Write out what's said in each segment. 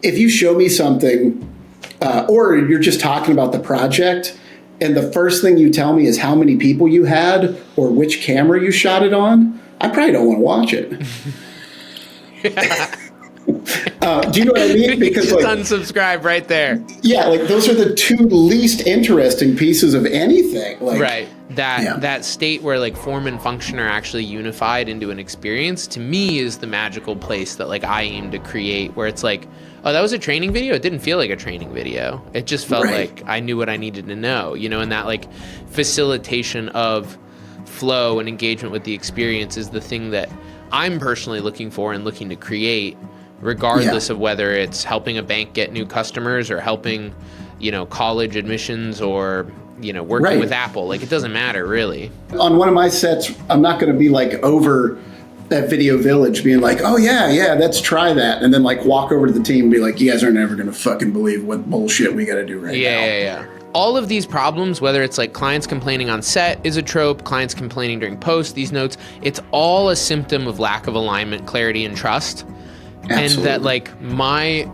if you show me something, or you're just talking about the project, and the first thing you tell me is how many people you had or which camera you shot it on, I probably don't want to watch it. Do you know what I mean? Because just unsubscribe right there. Yeah, like those are the two least interesting pieces of anything. Like, right. That state where like form and function are actually unified into an experience, to me, is the magical place that like I aim to create, where it's like, oh, that was a training video. It didn't feel like a training video. It just felt like I knew what I needed to know, you know, and that like facilitation of flow and engagement with the experience is the thing that I'm personally looking for and looking to create, regardless of whether it's helping a bank get new customers or helping, you know, college admissions or, you know, working with Apple. Like, it doesn't matter really. On one of my sets, I'm not going to be like over that Video Village being like, oh yeah, let's try that. And then like walk over to the team and be like, you guys are never going to fucking believe what bullshit we got to do right now. Yeah. All of these problems, whether it's like clients complaining on set is a trope, clients complaining during post, these notes, it's all a symptom of lack of alignment, clarity, and trust. Absolutely. And that like my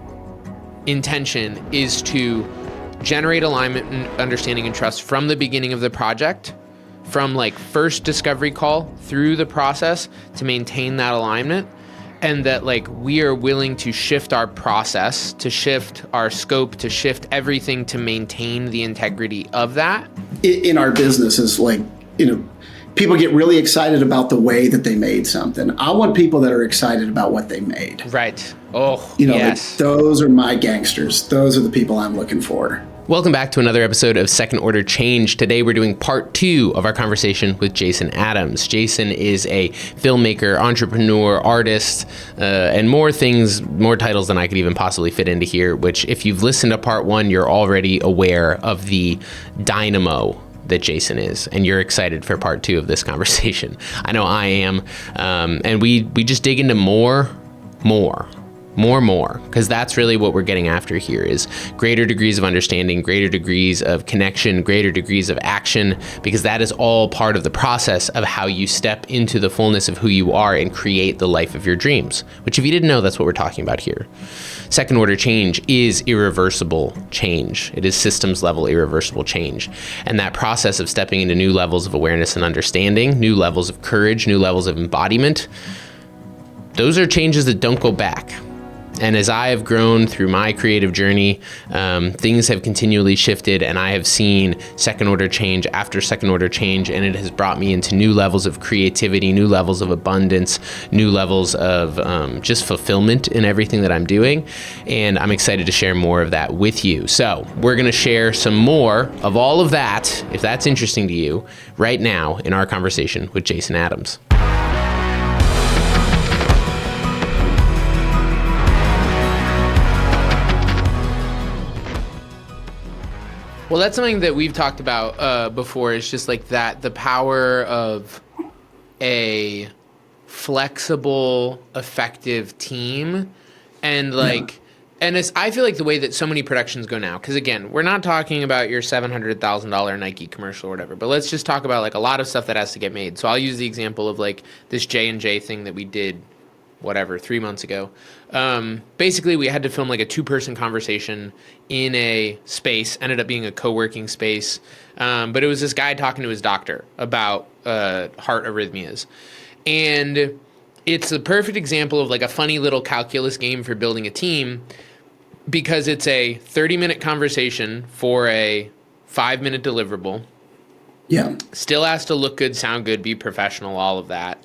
intention is to generate alignment and understanding and trust from the beginning of the project, from like first discovery call through the process, to maintain that alignment. And that like we are willing to shift our process, to shift our scope, to shift everything to maintain the integrity of that. In our business is like, you know, people get really excited about the way that they made something. I want people that are excited about what they made. Right. Oh, you know, yes. Like, those are my gangsters. Those are the people I'm looking for. Welcome back to another episode of Second Order Change. Today we're doing part 2 of our conversation with Jason Adams. Jason is a filmmaker, entrepreneur, artist, and more things, more titles than I could even possibly fit into here, which if you've listened to part 1, you're already aware of the dynamo that Jason is, and you're excited for part 2 of this conversation. I know I am, and we just dig into more, because that's really what we're getting after here, is greater degrees of understanding, greater degrees of connection, greater degrees of action, because that is all part of the process of how you step into the fullness of who you are and create the life of your dreams, which if you didn't know, that's what we're talking about here. Second order change is irreversible change. It is systems level irreversible change. And that process of stepping into new levels of awareness and understanding, new levels of courage, new levels of embodiment, those are changes that don't go back. And as I have grown through my creative journey, things have continually shifted, and I have seen second order change after second order change, and it has brought me into new levels of creativity, new levels of abundance, new levels of just fulfillment in everything that I'm doing. And I'm excited to share more of that with you. So we're going to share some more of all of that, if that's interesting to you, right now in our conversation with Jason Adams. Well, that's something that we've talked about before. It's just like that, the power of a flexible, effective team. And like, and it's, I feel like the way that so many productions go now, because again, we're not talking about your $700,000 Nike commercial or whatever, but let's just talk about like a lot of stuff that has to get made. So I'll use the example of like this J&J thing that we did, 3 months ago. Basically, we had to film like a 2-person conversation in a space, ended up being a co-working space. But it was this guy talking to his doctor about heart arrhythmias. And it's the perfect example of like a funny little calculus game for building a team, because it's a 30-minute conversation for a 5-minute deliverable. Yeah. Still has to look good, sound good, be professional, all of that.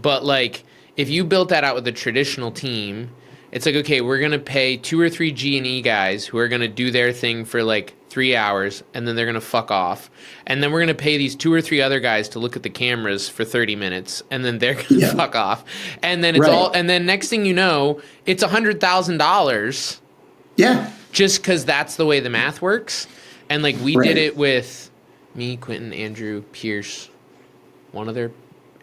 But like, if you built that out with a traditional team, it's like, okay, we're going to pay 2 or 3 G&E guys who are going to do their thing for like 3 hours, and then they're going to fuck off. And then we're going to pay these 2 or 3 other guys to look at the cameras for 30 minutes, and then they're going to fuck off. And then it's and then next thing you know, it's $100,000. Yeah. Just because that's the way the math works. And like we did it with me, Quentin, Andrew, Pierce, one other,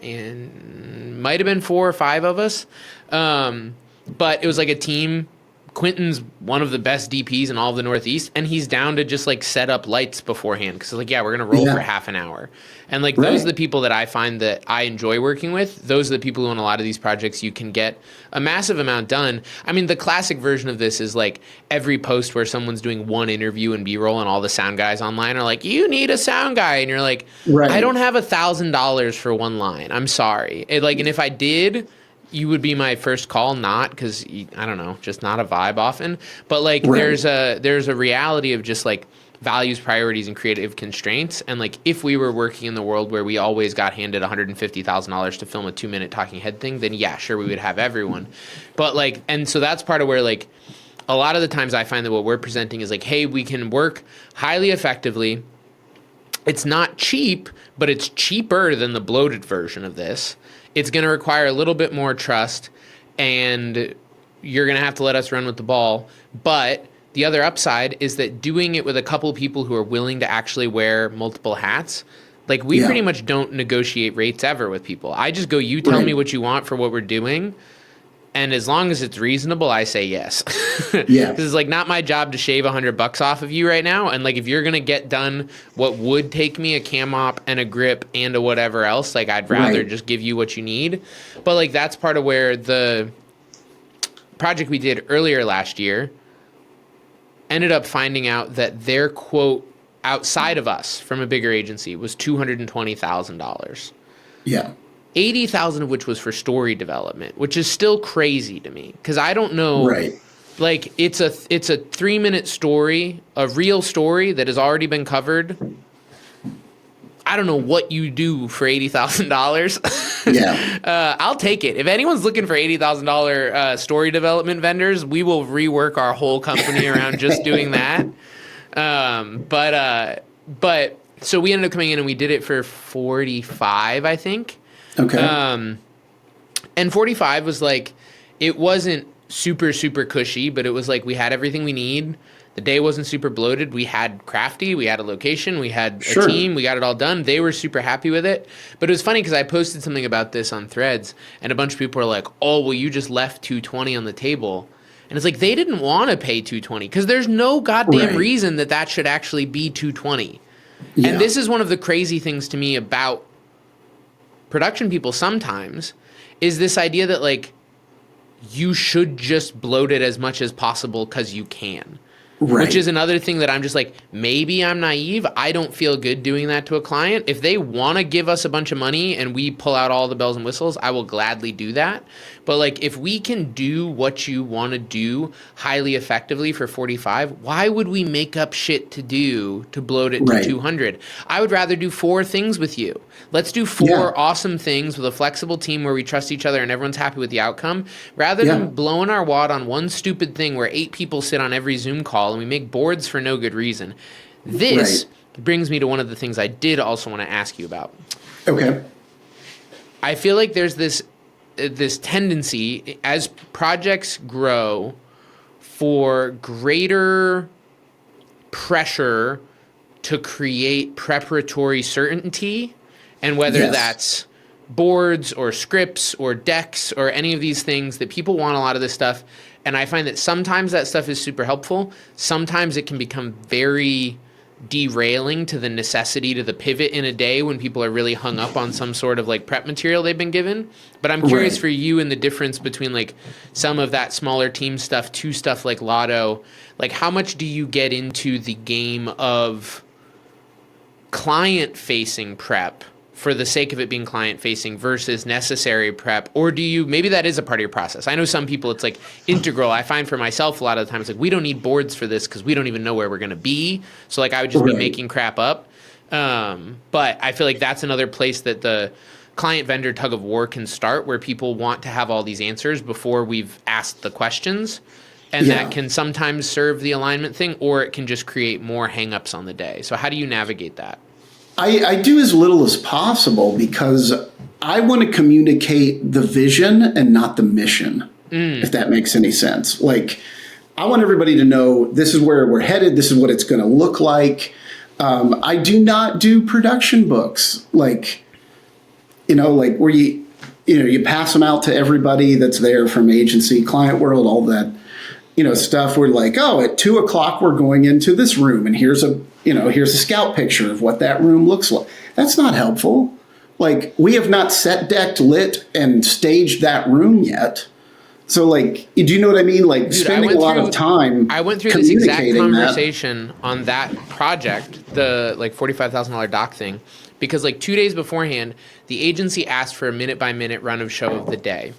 and might have been 4 or 5 of us. But it was like a team Quentin's one of the best DPs in all of the Northeast, and he's down to just like set up lights beforehand because like, yeah, we're gonna roll for half an hour, and like those are the people that I find that I enjoy working with. Those are the people who, in a lot of these projects, you can get a massive amount done. I mean, the classic version of this is like every post where someone's doing one interview and B-roll, and all the sound guys online are like, "You need a sound guy," and you're like, "I don't have $1,000 for one line. I'm sorry." And if I did, you would be my first call, not because, I don't know, just not a vibe often. But like there's a reality of just like values, priorities, and creative constraints. And like if we were working in the world where we always got handed $150,000 to film a 2-minute talking head thing, then yeah, sure, we would have everyone. But like, and so that's part of where like a lot of the times I find that what we're presenting is like, hey, we can work highly effectively. It's not cheap, but it's cheaper than the bloated version of this. It's going to require a little bit more trust, and you're going to have to let us run with the ball. But the other upside is that doing it with a couple of people who are willing to actually wear multiple hats, like we pretty much don't negotiate rates ever with people. I just go, you tell me what you want for what we're doing. And as long as it's reasonable, I say yes. Because it's like not my job to shave $100 off of you right now. And like if you're gonna get done what would take me a cam op and a grip and a whatever else, like I'd rather just give you what you need. But like that's part of where the project we did earlier last year ended up finding out that their quote outside of us from a bigger agency was $220,000. Yeah. 80,000 of which was for story development, which is still crazy to me because I don't know. Like it's a 3-minute story, a real story that has already been covered. I don't know what you do for $80,000. I'll take it. If anyone's looking for $80,000 story development vendors, we will rework our whole company around just doing that. But so we ended up coming in and we did it for 45, I think. Okay. And 45 was like, it wasn't super, super cushy, but it was like we had everything we need. The day wasn't super bloated. We had crafty, we had a location, we had a team, we got it all done. They were super happy with it. But it was funny because I posted something about this on Threads, and a bunch of people were like, oh, well, you just left 220 on the table. And it's like, they didn't want to pay 220 because there's no goddamn reason that should actually be 220. And this is one of the crazy things to me about production people sometimes is this idea that like you should just bloat it as much as possible because you can. Which is another thing that I'm just like, maybe I'm naive. I don't feel good doing that to a client. If they want to give us a bunch of money and we pull out all the bells and whistles, I will gladly do that. But like, if we can do what you want to do highly effectively for 45, why would we make up shit to do to bloat it to 200? I would rather do 4 things with you. Let's do 4 awesome things with a flexible team where we trust each other and everyone's happy with the outcome, rather than blowing our wad on one stupid thing where 8 people sit on every Zoom call and we make boards for no good reason. This brings me to one of the things I did also want to ask you about. Okay. I feel like there's this tendency as projects grow for greater pressure to create preparatory certainty, and whether that's boards or scripts or decks or any of these things, that people want a lot of this stuff. And I find that sometimes that stuff is super helpful. Sometimes it can become very derailing to the necessity to the pivot in a day when people are really hung up on some sort of like prep material they've been given. But I'm curious for you and the difference between like some of that smaller team stuff to stuff like Lotto. Like how much do you get into the game of client-facing prep for the sake of it being client-facing versus necessary prep? Or do you, maybe that is a part of your process. I know some people it's like integral. I find for myself a lot of the times, like we don't need boards for this because we don't even know where we're going to be. So like I would just be making crap up. But I feel like that's another place that the client vendor tug of war can start, where people want to have all these answers before we've asked the questions. And that can sometimes serve the alignment thing, or it can just create more hangups on the day. So how do you navigate that? I do as little as possible because I want to communicate the vision and not the mission, if that makes any sense. Like, I want everybody to know this is where we're headed. This is what it's going to look like. I do not do production books like where you pass them out to everybody that's there from agency, client world, all that. stuff where like, oh, at 2:00 we're going into this room and here's a scout picture of what that room looks like. That's not helpful. Like, we have not set, decked, lit, and staged that room yet. So, like, do you know what I mean? Like, dude, spending a lot of time. I went through this exact conversation on that project, the like $45,000 doc thing, because like 2 days beforehand, the agency asked for a minute-by-minute run of show of the day,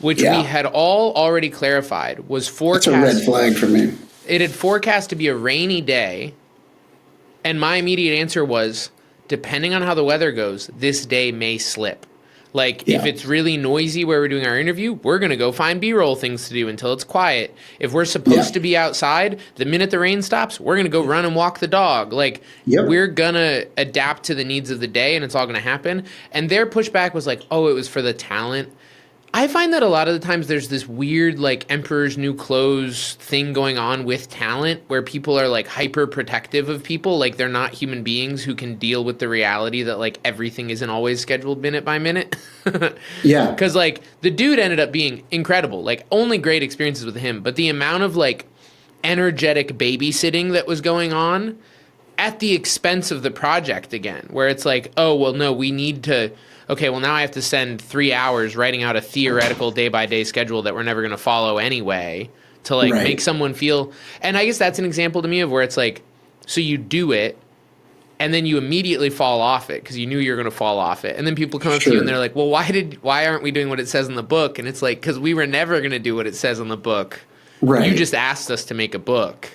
which we had all already clarified was forecast. That's a red flag for me. It had forecast to be a rainy day, and my immediate answer was, depending on how the weather goes, this day may slip. Like, if it's really noisy where we're doing our interview, we're going to go find B-roll things to do until it's quiet. If we're supposed to be outside, the minute the rain stops, we're going to go run and walk the dog. Like, we're going to adapt to the needs of the day, and it's all going to happen. And their pushback was like, oh, it was for the talent. I find that a lot of the times there's this weird, like, Emperor's New Clothes thing going on with talent where people are, like, hyper protective of people. Like, they're not human beings who can deal with the reality that, like, everything isn't always scheduled minute by minute. Yeah. Because, like, the dude ended up being incredible. Like, only great experiences with him. But the amount of, like, energetic babysitting that was going on at the expense of the project again, where it's like, oh, well, no, we need to... Okay, well, now I have to spend 3 hours writing out a theoretical day-by-day schedule that we're never going to follow anyway to, like, make someone feel... And I guess that's an example to me of where it's like, so you do it, and then you immediately fall off it because you knew you were going to fall off it. And then people come up to you and they're like, well, why aren't we doing what it says in the book? And it's like, because we were never going to do what it says in the book. Right. You just asked us to make a book.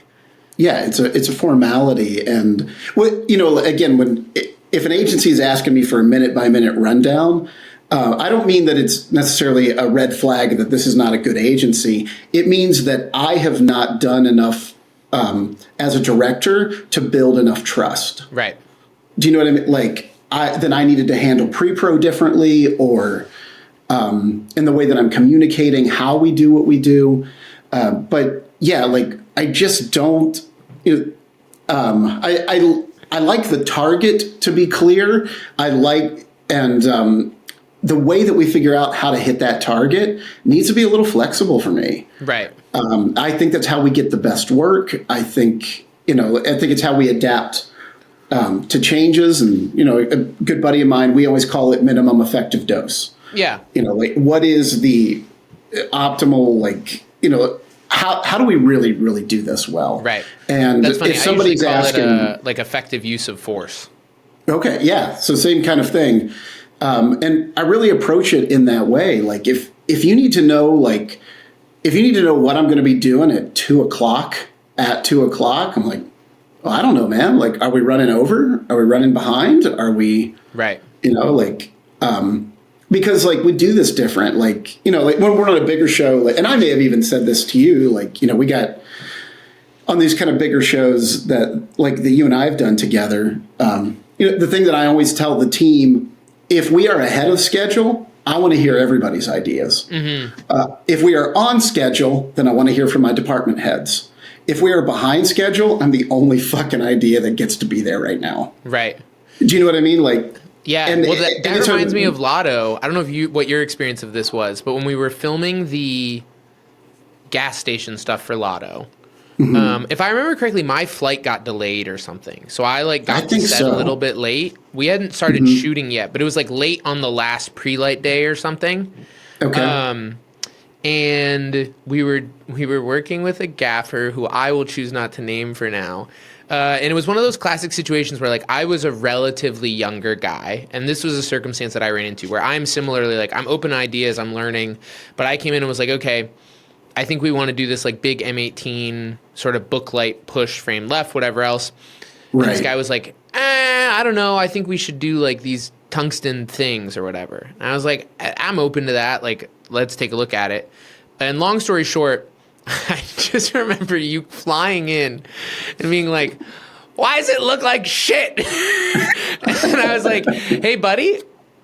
Yeah, it's a formality. And, again, if an agency is asking me for a minute-by-minute rundown, I don't mean that it's necessarily a red flag that this is not a good agency. It means that I have not done enough as a director to build enough trust. Right. Do you know what I mean? Like, then I needed to handle pre-pro differently, or in the way that I'm communicating how we do what we do. But yeah, like, I just don't. I like the target to be clear. I like, and the way that we figure out how to hit that target needs to be a little flexible for me. Right. I think that's how we get the best work. I think it's how we adapt to changes. And, a good buddy of mine, we always call it minimum effective dose. Yeah. Like, what is the optimal, like, how do we really, really do this well? Right. And that's funny. if somebody's I usually call asking, it like effective use of force. Okay. Yeah. So same kind of thing. And I really approach it in that way. Like, if you need to know, like, if you need to know what I'm going to be doing at 2:00, I'm like, well, I don't know, man. Like, are we running over? Are we running behind? Are we, right. Because, like, we do this different, like, like when we're on a bigger show, like, and I may have even said this to you, like, we got on these kind of bigger shows that, like, that you and I have done together. The thing that I always tell the team, if we are ahead of schedule, I want to hear everybody's ideas. Mm-hmm. If we are on schedule, then I want to hear from my department heads. If we are behind schedule, I'm the only fucking idea that gets to be there right now. Right. Do you know what I mean? Like, yeah, and well, that reminds me of Lotto. I don't know what your experience of this was, but when we were filming the gas station stuff for Lotto, if I remember correctly, my flight got delayed or something. So I got to set a little bit late. We hadn't started shooting yet, but it was like late on the last pre-light day or something. Okay. And we were working with a gaffer who I will choose not to name for now. And it was one of those classic situations where, like, I was a relatively younger guy, and this was a circumstance that I ran into where I'm similarly, like, I'm open to ideas, I'm learning, but I came in and was like, okay, I think we want to do this, like, big M18 sort of booklight push frame left, whatever else. Right. And this guy was like, I don't know, I think we should do, like, these tungsten things or whatever. And I was like, I'm open to that, like, let's take a look at it. And long story short, I just remember you flying in and being like, why does it look like shit? And I was like, hey, buddy,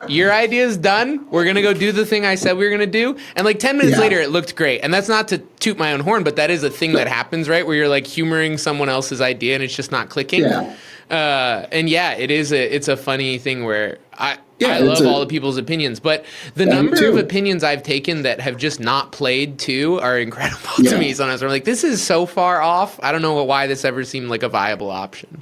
your idea's done. We're going to go do the thing I said we were going to do. And like 10 minutes later, it looked great. And that's not to toot my own horn, but that is a thing that happens, right? Where you're like humoring someone else's idea and it's just not clicking. Yeah. And yeah, it's a funny thing where Yeah, I love all the people's opinions, but the number of opinions I've taken that have just not played too are incredible to me. Sometimes I'm like, this is so far off. I don't know why this ever seemed like a viable option.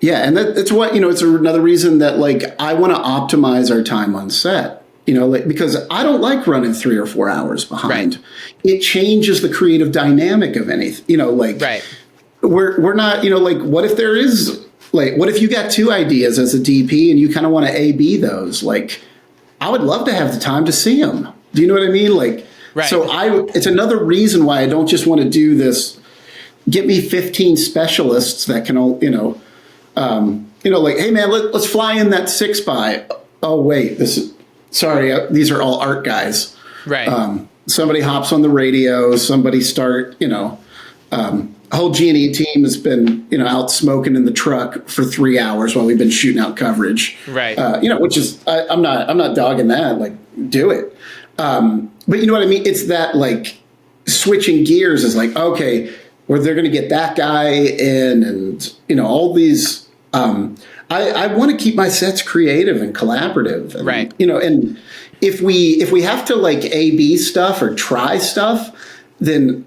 Yeah, and that's what, it's another reason that, like, I want to optimize our time on set, like, because I don't like running 3 or 4 hours behind. Right. It changes the creative dynamic of anything, like, right. We're not, like, what if there is, like, what if you got 2 ideas as a DP and you kind of want to A/B those? Like, I would love to have the time to see them. Do you know what I mean? Like, right. So it's another reason why I don't just want to do this, get me 15 specialists that can all, like, hey man, let's fly in that 6x. Oh wait, these are all art guys. Right. Somebody hops on the radio. Somebody start. A whole G&E team has been out smoking in the truck for 3 hours while we've been shooting out coverage. Right. Which is I'm not dogging that. Like, do it. But you know what I mean? It's that, like, switching gears is like, okay, where they're going to get that guy in, and all these. I want to keep my sets creative and collaborative, and, right? And if we have to, like, A/B stuff or try stuff, then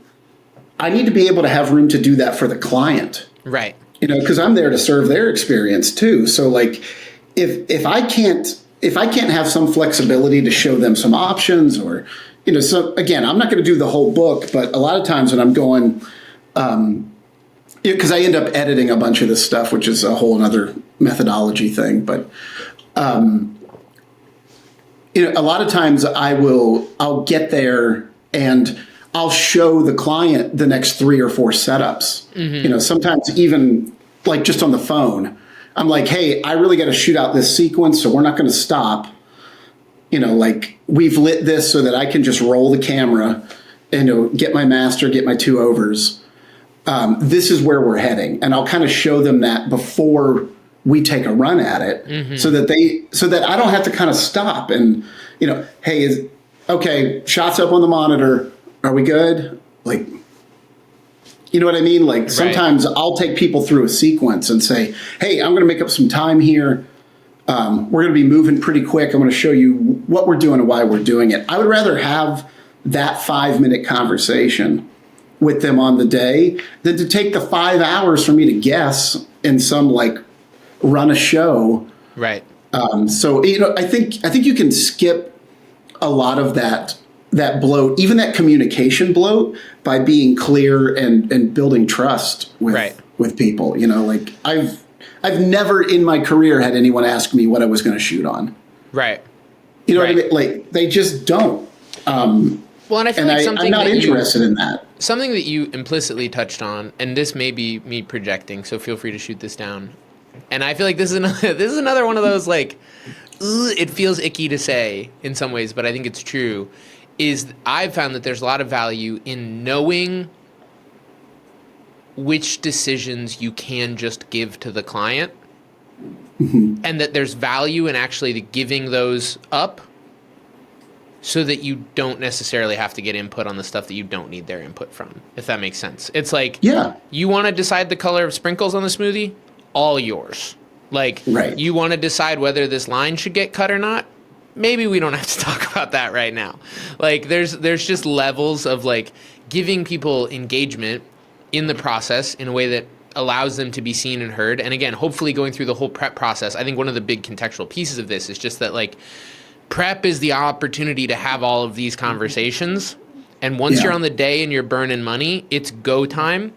I need to be able to have room to do that for the client, right? Because I'm there to serve their experience too. So, like, if I can't have some flexibility to show them some options, or so again, I'm not going to do the whole book, but a lot of times when I'm going. Because I end up editing a bunch of this stuff, which is a whole other methodology thing. But, a lot of times I'll get there and I'll show the client the next 3 or 4 setups. Mm-hmm. Sometimes even, like, just on the phone, I'm like, hey, I really got to shoot out this sequence, so we're not going to stop. Like, we've lit this so that I can just roll the camera and get my master, get my 2 overs. This is where we're heading. And I'll kind of show them that before we take a run at it, mm-hmm. so that I don't have to kind of stop and, hey, okay, shots up on the monitor. Are we good? Like, you know what I mean? Like, sometimes I'll take people through a sequence and say, hey, I'm going to make up some time here. We're going to be moving pretty quick. I'm going to show you what we're doing and why we're doing it. I would rather have that 5-minute conversation with them on the day than to take the 5 hours for me to guess and some, like, run a show. Right. So, I think you can skip a lot of that bloat, even that communication bloat, by being clear and building trust with people. Like, I've never in my career had anyone ask me what I was going to shoot on. Right. You know what I mean? Like, they just don't. Well, and I feel like I'm not interested in that. Something that you implicitly touched on, and this may be me projecting, so feel free to shoot this down. And I feel like this is another one of those, like, it feels icky to say in some ways, but I think it's true, is I've found that there's a lot of value in knowing which decisions you can just give to the client, mm-hmm. and that there's value in actually giving those up, so that you don't necessarily have to get input on the stuff that you don't need their input from, if that makes sense. It's like, you want to decide the color of sprinkles on the smoothie? All yours. Like, you want to decide whether this line should get cut or not? Maybe we don't have to talk about that right now. Like, there's just levels of, like, giving people engagement in the process in a way that allows them to be seen and heard. And again, hopefully going through the whole prep process. I think one of the big contextual pieces of this is just that, like, prep is the opportunity to have all of these conversations. And once you're on the day and you're burning money, it's go time.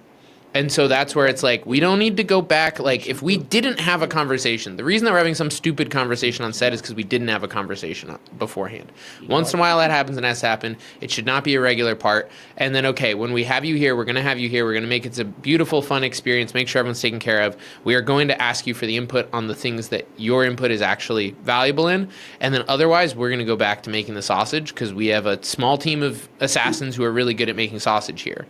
And so that's where it's like, we don't need to go back. Like, if we didn't have a conversation, the reason that we're having some stupid conversation on set is because we didn't have a conversation beforehand. Once in a while that happens and has to happen. It should not be a regular part. And then, okay, when we have you here, we're going to have you here. We're going to make it a beautiful, fun experience, make sure everyone's taken care of. We are going to ask you for the input on the things that your input is actually valuable in. And then otherwise, we're going to go back to making the sausage because we have a small team of assassins who are really good at making sausage here.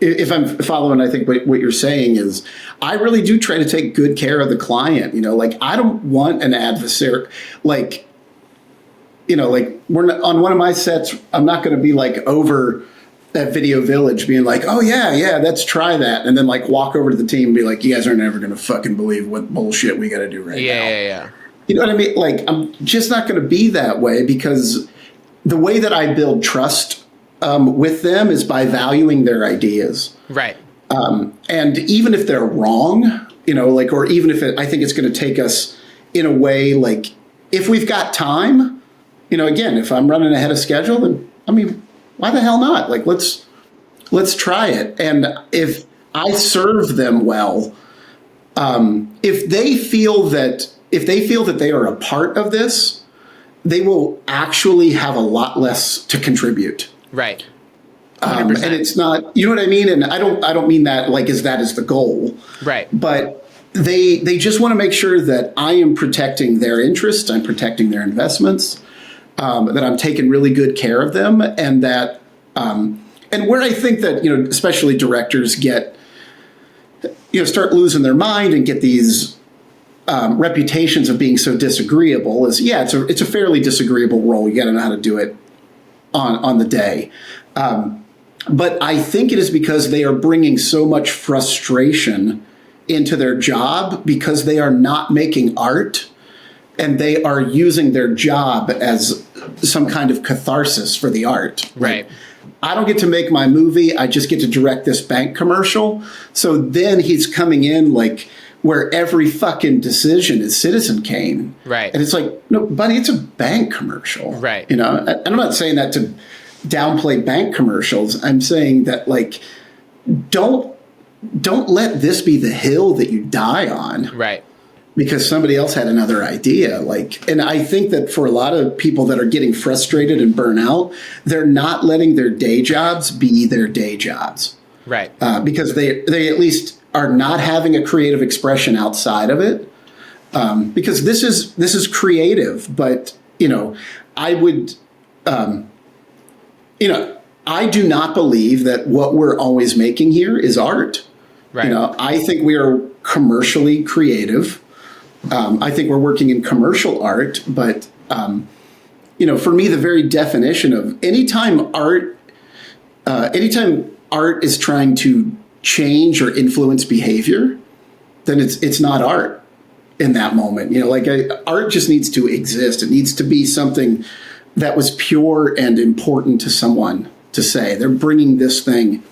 If I'm following, I think what you're saying is I really do try to take good care of the client. Like, I don't want an adversary. Like, like, we're not, on one of my sets, I'm not going to be, like, over at Video Village being like, oh, yeah, let's try that. And then, like, walk over to the team and be like, you guys are never going to fucking believe what bullshit we got to do right now. Yeah. You know what I mean? Like, I'm just not going to be that way, because the way that I build trust with them is by valuing their ideas. Right. And even if they're wrong, you know, like, or even if I think it's going to take us in a way, like, if we've got time, you know, again, if I'm running ahead of schedule, then, I mean, why the hell not? Like, let's try it. And if I serve them well, if they feel that they are a part of this, they will actually have a lot less to contribute. Right. And it's not, you know what I mean? And I don't mean that like that is the goal. Right. But they just want to make sure that I am protecting their interests, I'm protecting their investments, that I'm taking really good care of them, and that and where I think that, you know, especially directors get, you know, start losing their mind and get these reputations of being so disagreeable is, yeah, it's a fairly disagreeable role. You got to know how to do it on the day. But I think it is because they are bringing so much frustration into their job because they are not making art, and they are using their job as some kind of catharsis for the art. Right. Like, I don't get to make my movie. I just get to direct this bank commercial. So then he's coming in like where every fucking decision is Citizen Kane. Right. And it's like, no, buddy, it's a bank commercial. Right. You know, and I'm not saying that to downplay bank commercials. I'm saying that, like, don't let this be the hill that you die on. Right. Because somebody else had another idea. Like, and I think that for a lot of people that are getting frustrated and burnt out, they're not letting their day jobs be their day jobs. Right. Because they at least are not having a creative expression outside of it. Because this is creative, but, you know, I would, you know, I do not believe that what we're always making here is art. Right. You know, I think we are commercially creative. I think we're working in commercial art, but, you know, for me, the very definition of anytime art is trying to change or influence behavior, then it's not art in that moment. You know, like art just needs to exist. It needs to be something that was pure and important to someone to say. They're bringing this thing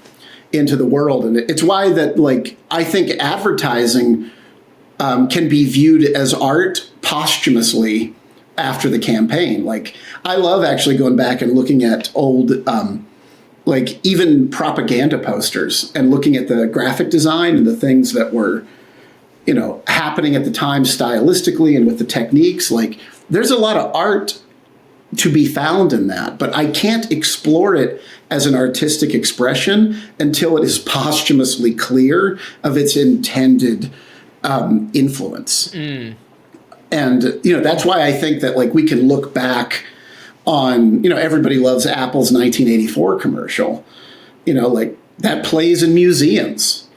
into the world. And it's why that, like, I think advertising can be viewed as art posthumously after the campaign. Like, I love actually going back and looking at old, like, even propaganda posters and looking at the graphic design and the things that were, you know, happening at the time stylistically and with the techniques. Like, there's a lot of art to be found in that, but I can't explore it as an artistic expression until it is posthumously clear of its intended influence. And, you know, that's why I think that, like, we can look back on, you know, everybody loves Apple's 1984 commercial, you know, like, that plays in museums.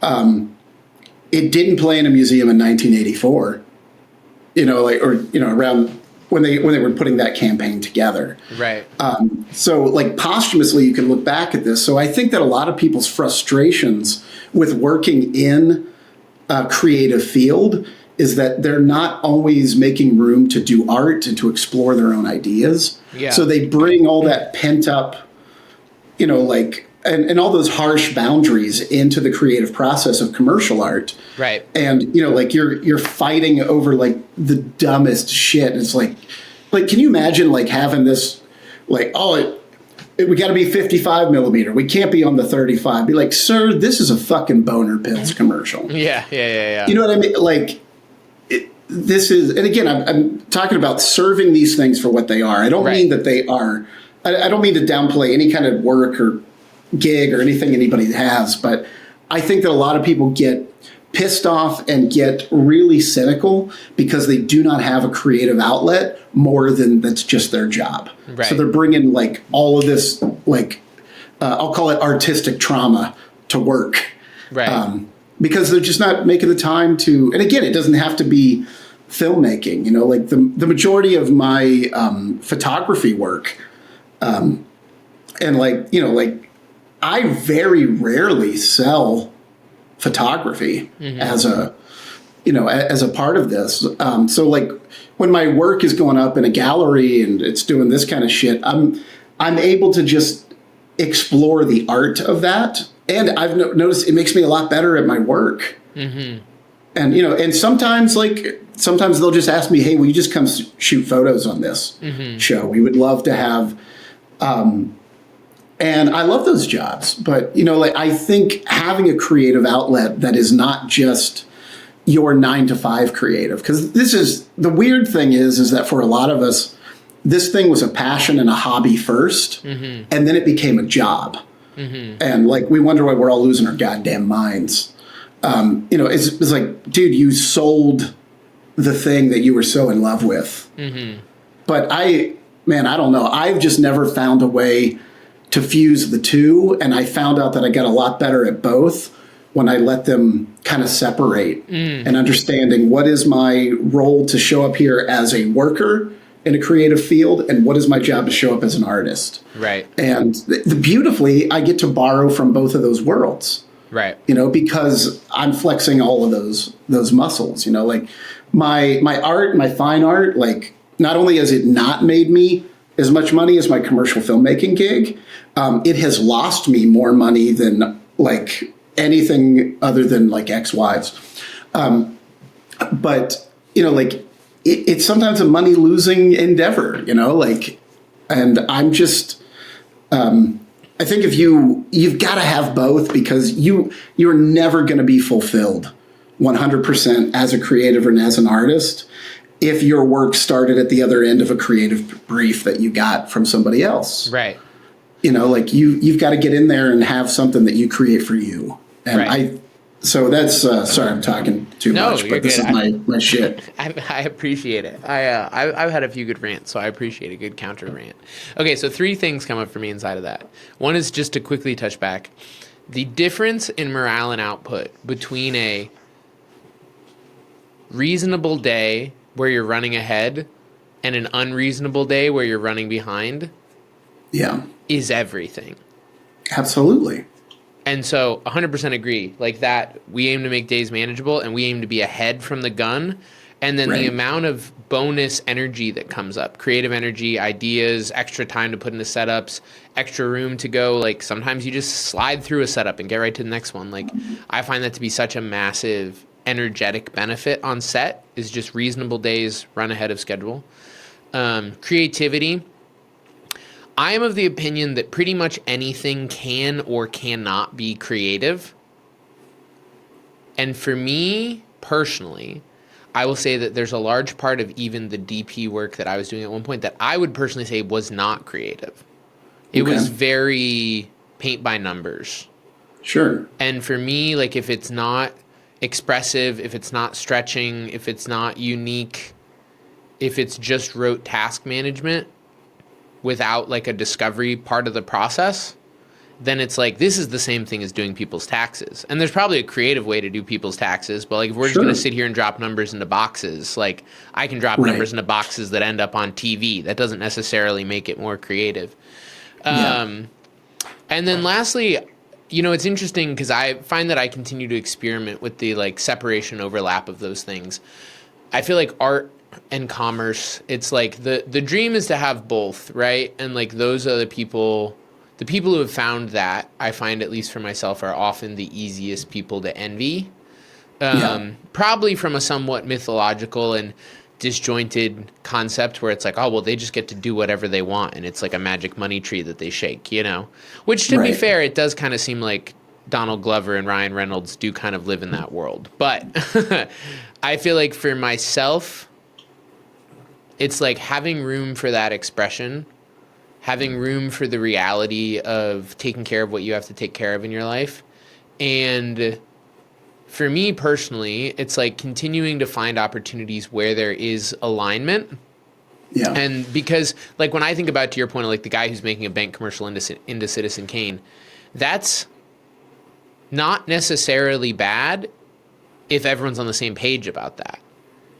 It didn't play in a museum in 1984, you know, like, or, you know, around when they were putting that campaign together. Right. So, like, posthumously, you can look back at this. So I think that a lot of people's frustrations with working in a creative field is that they're not always making room to do art and to explore their own ideas. Yeah. So they bring all that pent up, you know, like, and all those harsh boundaries into the creative process of commercial art. Right. And, you know, like, you're fighting over, like, the dumbest shit. And it's like, can you imagine, like, having this, like, oh, we got to be 55 millimeter. We can't be on the 35. Be like, sir, this is a fucking boner pills commercial. Yeah. You know what I mean? Like, this is, and again, I'm talking about serving these things for what they are. I don't mean that they are, I don't mean to downplay any kind of work or gig or anything anybody has, but I think that a lot of people get pissed off and get really cynical because they do not have a creative outlet more than that's just their job. Right. So they're bringing, like, all of this, like, I'll call it artistic trauma to work. Right. Because they're just not making the time to, and again, it doesn't have to be filmmaking, you know, like the majority of my photography work, and, like, you know, like, I very rarely sell photography as a, as a part of this. So like when my work is going up in a gallery and it's doing this kind of shit, I'm able to just explore the art of that. And I've noticed it makes me a lot better at my work. Mm-hmm. And, and sometimes they'll just ask me, hey, will you just come shoot photos on this show? We would love to have, and I love those jobs, but, I think having a creative outlet that is not just your 9-to-5 creative, because this is the weird thing is that for a lot of us, this thing was a passion and a hobby first, and then it became a job. And like, we wonder why we're all losing our goddamn minds. It's like, dude, you sold the thing that you were so in love with. But I don't know. I've just never found a way to fuse the two. And I found out that I got a lot better at both when I let them kind of separate and understanding what is my role to show up here as a worker in a creative field and what is my job to show up as an artist. Right. And beautifully, I get to borrow from both of those worlds. Right. Because I'm flexing all of those muscles, like my art, my fine art, like not only has it not made me as much money as my commercial filmmaking gig, it has lost me more money than like anything other than like ex-wives. But, like it's sometimes a money losing endeavor, and I'm just, I think if you've got to have both because you're never going to be fulfilled 100% as a creative and as an artist if your work started at the other end of a creative brief that you got from somebody else. Right. Like you've got to get in there and have something that you create for you. And right. So that's sorry, I'm talking too much, but this is my shit. I appreciate it. I've had a few good rants, so I appreciate a good counter rant. Okay, so 3 things come up for me inside of that. One is just to quickly touch back. The difference in morale and output between a reasonable day where you're running ahead and an unreasonable day where you're running behind is everything. Absolutely. And so 100% agree. Like that, we aim to make days manageable and we aim to be ahead from the gun. And then the amount of bonus energy that comes up, creative energy, ideas, extra time to put into setups, extra room to go. Like sometimes you just slide through a setup and get right to the next one. Like I find that to be such a massive energetic benefit on set is just reasonable days, run ahead of schedule. Creativity. I am of the opinion that pretty much anything can or cannot be creative. And for me, personally, I will say that there's a large part of even the DP work that I was doing at one point that I would personally say was not creative. It was very paint by numbers. Sure. And for me, like if it's not expressive, if it's not stretching, if it's not unique, if it's just rote task management, without like a discovery part of the process, then it's like, this is the same thing as doing people's taxes. And there's probably a creative way to do people's taxes, but like if we're just going to sit here and drop numbers into boxes, like I can drop numbers into boxes that end up on TV. That doesn't necessarily make it more creative. And then lastly, it's interesting because I find that I continue to experiment with the like separation overlap of those things. I feel like art and commerce, it's like the dream is to have both, right? And like those are the people who have found that, I find at least for myself, are often the easiest people to envy. Probably from a somewhat mythological and disjointed concept where it's like, oh, well, they just get to do whatever they want and it's like a magic money tree that they shake, Which to be fair, it does kind of seem like Donald Glover and Ryan Reynolds do kind of live in that world. But I feel like for myself, it's like having room for that expression, having room for the reality of taking care of what you have to take care of in your life. And for me personally, it's like continuing to find opportunities where there is alignment. Yeah. And because like when I think about, to your point, like the guy who's making a bank commercial into Citizen Kane, that's not necessarily bad if everyone's on the same page about that.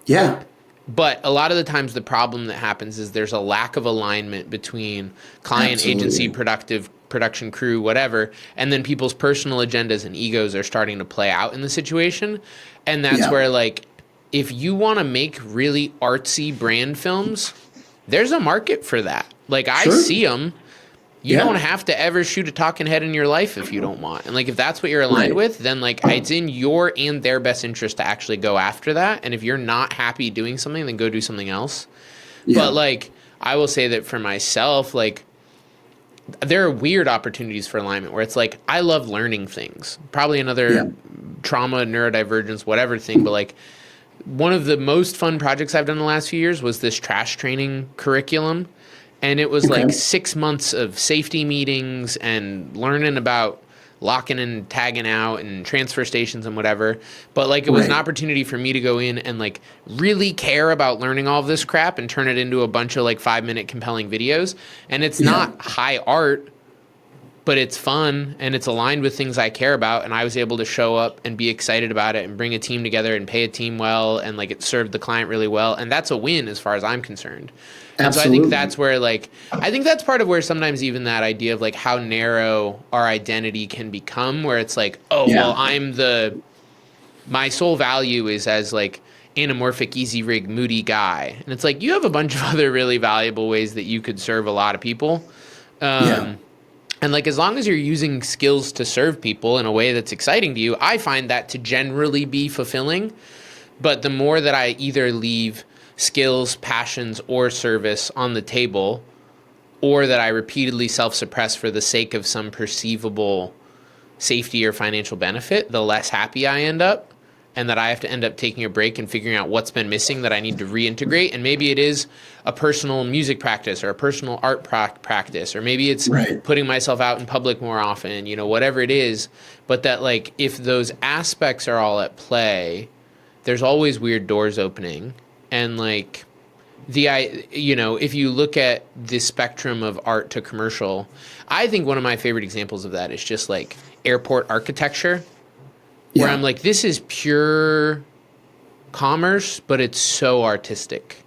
Yeah. But a lot of the times the problem that happens is there's a lack of alignment between client, agency, production crew, whatever, and then people's personal agendas and egos are starting to play out in the situation. And that's where like if you want to make really artsy brand films, there's a market for that. Like, I see them. You don't have to ever shoot a talking head in your life if you don't want. And like, if that's what you're aligned with, then like it's in your and their best interest to actually go after that. And if you're not happy doing something, then go do something else. But like, I will say that for myself, like, there are weird opportunities for alignment where it's like, I love learning things. Probably another trauma, neurodivergence, whatever thing. But like, one of the most fun projects I've done in the last few years was this trash training curriculum. And it was like 6 months of safety meetings and learning about locking and tagging out and transfer stations and whatever. But like, it was an opportunity for me to go in and like really care about learning all of this crap and turn it into a bunch of like 5-minute compelling videos. And it's not high art, but it's fun and it's aligned with things I care about. And I was able to show up and be excited about it and bring a team together and pay a team well. And like, it served the client really well. And that's a win as far as I'm concerned. And so I think that's where, like, I think that's part of where sometimes even that idea of like how narrow our identity can become, where it's like, oh, well, my sole value is as like anamorphic, easy rig, moody guy. And it's like, you have a bunch of other really valuable ways that you could serve a lot of people. And like, as long as you're using skills to serve people in a way that's exciting to you, I find that to generally be fulfilling. But the more that I either leave skills, passions, or service on the table, or that I repeatedly self-suppress for the sake of some perceivable safety or financial benefit, the less happy I end up, and that I have to end up taking a break and figuring out what's been missing that I need to reintegrate. And maybe it is a personal music practice or a personal art practice, or maybe it's putting myself out in public more often, you know, whatever it is. But that, like, if those aspects are all at play, there's always weird doors opening. And like, you know, if you look at the spectrum of art to commercial, I think one of my favorite examples of that is just like airport architecture, where I'm like, this is pure commerce, but it's so artistic.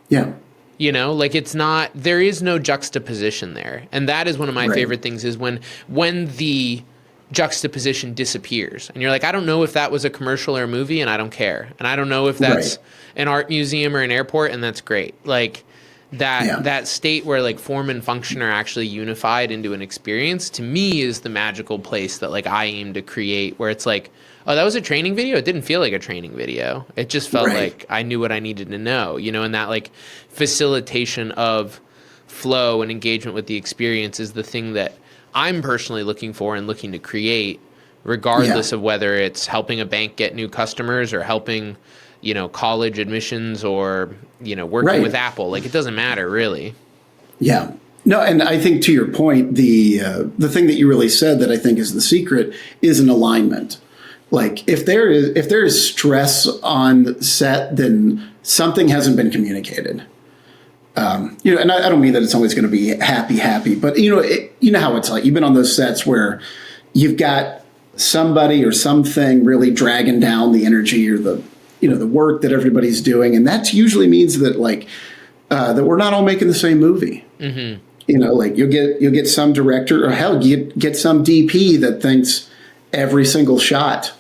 You know, like, it's not, there is no juxtaposition there. And that is one of my favorite things, is when the juxtaposition disappears and you're like, I don't know if that was a commercial or a movie, and I don't care. And I don't know if that's an art museum or an airport, and that's great. Like, that state where like form and function are actually unified into an experience, to me, is the magical place that like I aim to create, where it's like, oh, that was a training video. It didn't feel like a training video. It just felt like I knew what I needed to know, you know. And that like facilitation of flow and engagement with the experience is the thing that I'm personally looking for and looking to create, regardless of whether it's helping a bank get new customers or helping, you know, college admissions, or, you know, working with Apple. Like, it doesn't matter, really. Yeah. No, and I think, to your point, the thing that you really said that I think is the secret is an alignment. Like, if there is stress on set, then something hasn't been communicated. You know, and I don't mean that it's always going to be happy, but you know how it's like. You've been on those sets where you've got somebody or something really dragging down the energy or the work that everybody's doing, and that usually means that like that we're not all making the same movie. You know, like you'll get some director, or hell, you get some DP that thinks every single shot,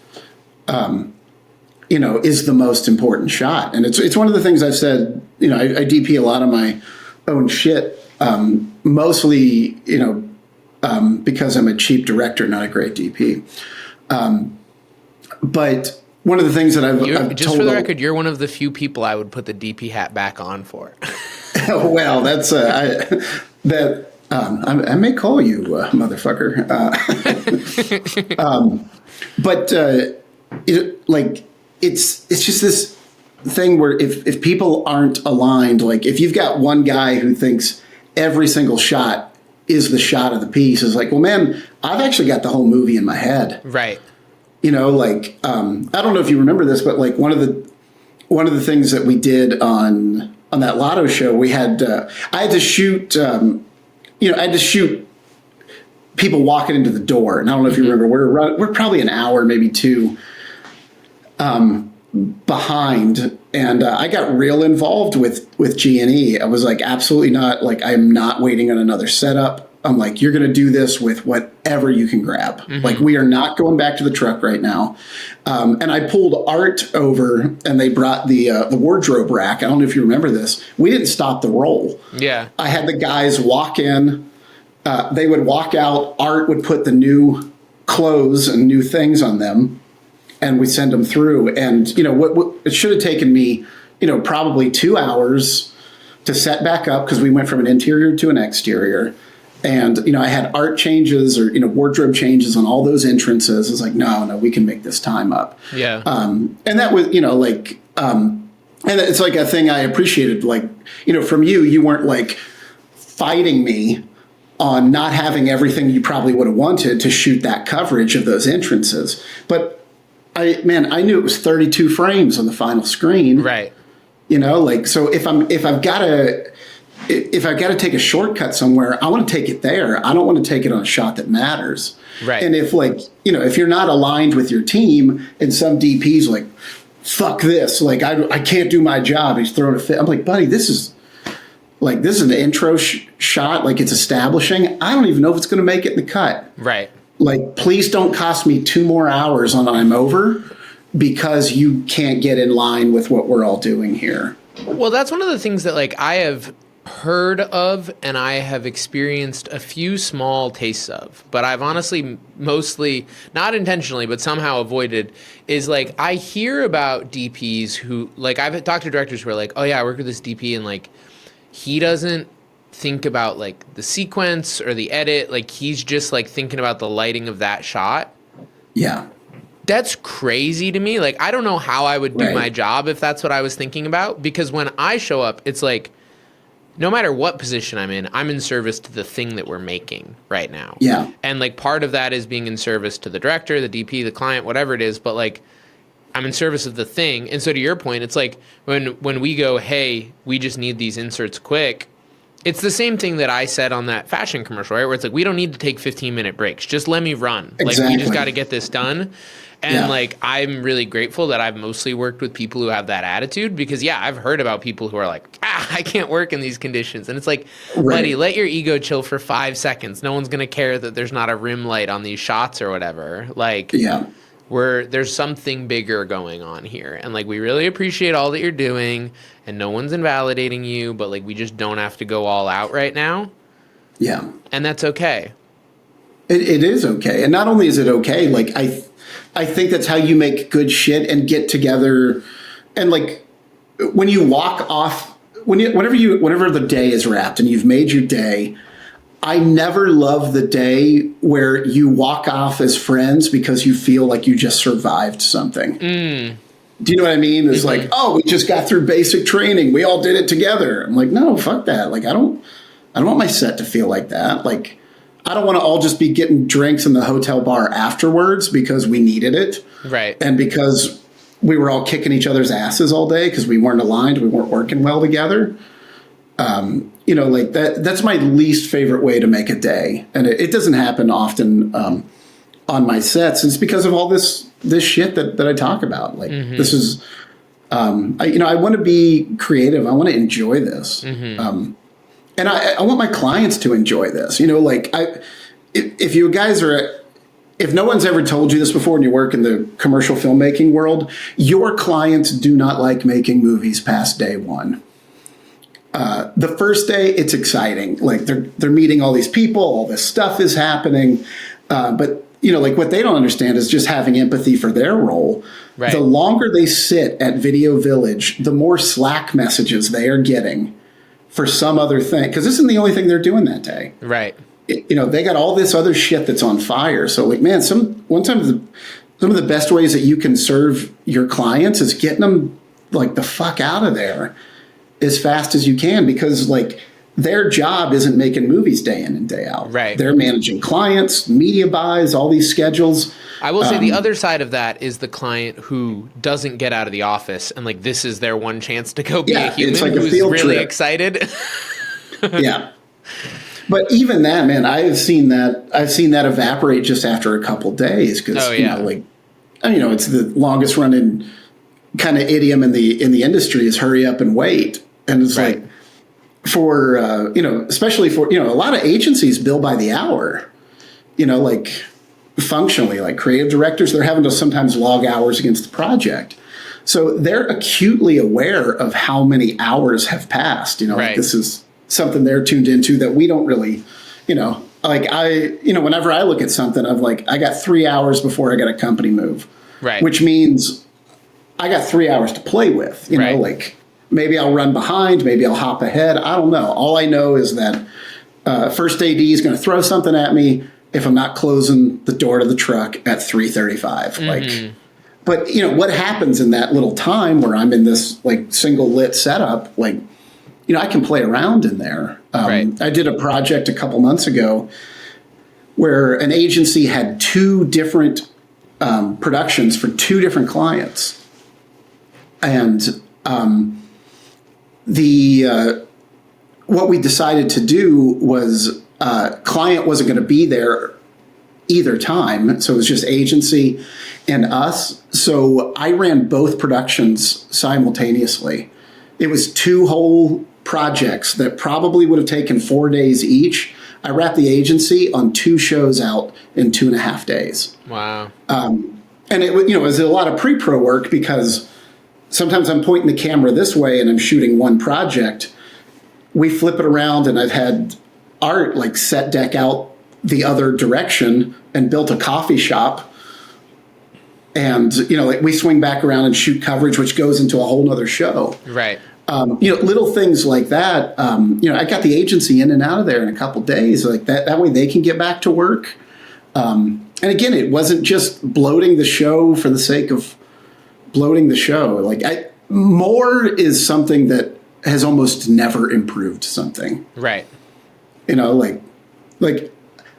you know, is the most important shot. And it's one of the things I've said. You know, I DP a lot of my own shit, mostly, you know, because I'm a cheap director, not a great DP. But one of the things that I've just for the record, you're one of the few people I would put the DP hat back on for. Well, that's I may call you motherfucker. But it's just this thing where if people aren't aligned, like if you've got one guy who thinks every single shot is the shot of the piece, is like, well, man, I've actually got the whole movie in my head. Right. You know, like, I don't know if you remember this, but like one of the things that we did on that Lotto show, we had, I had to shoot, I had to shoot people walking into the door. And I don't know if you remember, we're probably an hour, maybe two, behind. And I got real involved with G&E. I was like, absolutely not. Like, I'm not waiting on another setup. I'm like, you're going to do this with whatever you can grab. Like, we are not going back to the truck right now. And I pulled Art over, and they brought the wardrobe rack. I don't know if you remember this. We didn't stop the roll. Yeah. I had the guys walk in. They would walk out. Art would put the new clothes and new things on them, and we send them through. And, what it should have taken me, probably 2 hours to set back up, because we went from an interior to an exterior. And, I had art changes or, wardrobe changes on all those entrances. It's like, no, we can make this time up. Yeah. And that was, and it's like a thing I appreciated, like, from you weren't like fighting me on not having everything you probably would have wanted to shoot that coverage of those entrances. But I knew it was 32 frames on the final screen. Right. So if I've got to take a shortcut somewhere, I want to take it there. I don't want to take it on a shot that matters. Right. And if if you're not aligned with your team and some DP's like, fuck this, like I can't do my job, he's throwing a fit. I'm like, buddy, this is an intro shot. Like, it's establishing. I don't even know if it's going to make it in the cut. Right. Like, please don't cost me 2 more hours on I'm over, because you can't get in line with what we're all doing here. Well, that's one of the things that I have heard of, and I have experienced a few small tastes of, but I've honestly mostly, not intentionally, but somehow avoided, is I hear about DPs who, I've talked to directors who are like, oh yeah, I work with this DP, and he doesn't think about the sequence or the edit. He's just thinking about the lighting of that shot. Yeah. That's crazy to me. I don't know how I would do my job if that's what I was thinking about, because when I show up, it's no matter what position I'm in service to the thing that we're making right now. Yeah. And part of that is being in service to the director, the DP, the client, whatever it is, but I'm in service of the thing. And so to your point, it's when we go, hey, we just need these inserts quick, it's the same thing that I said on that fashion commercial, right? Where it's we don't need to take 15-minute breaks. Just let me run. Exactly. We just got to get this done. And I'm really grateful that I've mostly worked with people who have that attitude, because I've heard about people who are I can't work in these conditions. And it's buddy, let your ego chill for 5 seconds. No one's going to care that there's not a rim light on these shots or whatever. There's something bigger going on here. And we really appreciate all that you're doing, and no one's invalidating you, but we just don't have to go all out right now. Yeah. And that's okay. It is okay. And not only is it okay, I think that's how you make good shit and get together. And when you walk off, whenever the day is wrapped and you've made your day, I never love the day where you walk off as friends because you feel like you just survived something. Do you know what I mean? It's oh, we just got through basic training. We all did it together. I'm like, no, fuck that. I don't want my set to feel like that. I don't want to all just be getting drinks in the hotel bar afterwards because we needed it. Right. And because we were all kicking each other's asses all day because we weren't aligned. We weren't working well together. That's my least favorite way to make a day. And it doesn't happen often on my sets. It's because of all this shit that I talk about. This is, I want to be creative. I want to enjoy this. And I want my clients to enjoy this. If you guys are, if no one's ever told you this before and you work in the commercial filmmaking world, your clients do not like making movies past day one. The first day, it's exciting. They're meeting all these people, all this stuff is happening. But what they don't understand is just having empathy for their role. Right. The longer they sit at Video Village, the more Slack messages they are getting for some other thing, because this isn't the only thing they're doing that day. Right. They got all this other shit that's on fire. So some of the best ways that you can serve your clients is getting them the fuck out of there as fast as you can, because their job isn't making movies day in and day out. Right. They're managing clients, media buys, all these schedules. I will say the other side of that is the client who doesn't get out of the office and this is their one chance to go be a human who's really excited. Yeah. But even that, man, I've seen that evaporate just after a couple days because it's the longest running kind of idiom in the industry is hurry up and wait. And it's for, especially for, a lot of agencies bill by the hour, like functionally, like creative directors, they're having to sometimes log hours against the project. So they're acutely aware of how many hours have passed, like this is something they're tuned into that we don't really, like whenever I look at something, I'm like, I got 3 hours before I got a company move, which means I got 3 hours to play with, like maybe I'll run behind, maybe I'll hop ahead. I don't know. All I know is that first AD is going to throw something at me if I'm not closing the door to the truck at 3:35. Like, but what happens in that little time where I'm in this like single lit setup, like, I can play around in there. I did a project a couple months ago where an agency had 2 different productions for 2 different clients. And what we decided to do was client wasn't going to be there either time. So it was just agency and us. So I ran both productions simultaneously. It was 2 whole projects that probably would have taken 4 days each. I wrapped the agency on 2 shows out in 2.5 days. Wow. And it was a lot of pre-pro work because sometimes I'm pointing the camera this way and I'm shooting one project. We flip it around and I've had Art like set deck out the other direction and built a coffee shop. And, like we swing back around and shoot coverage, which goes into a whole nother show. Right. Little things like that. I got the agency in and out of there in a couple days like that. That way they can get back to work. And again, it wasn't just bloating the show for the sake of bloating the show. Like more is something that has almost never improved something. Right. Like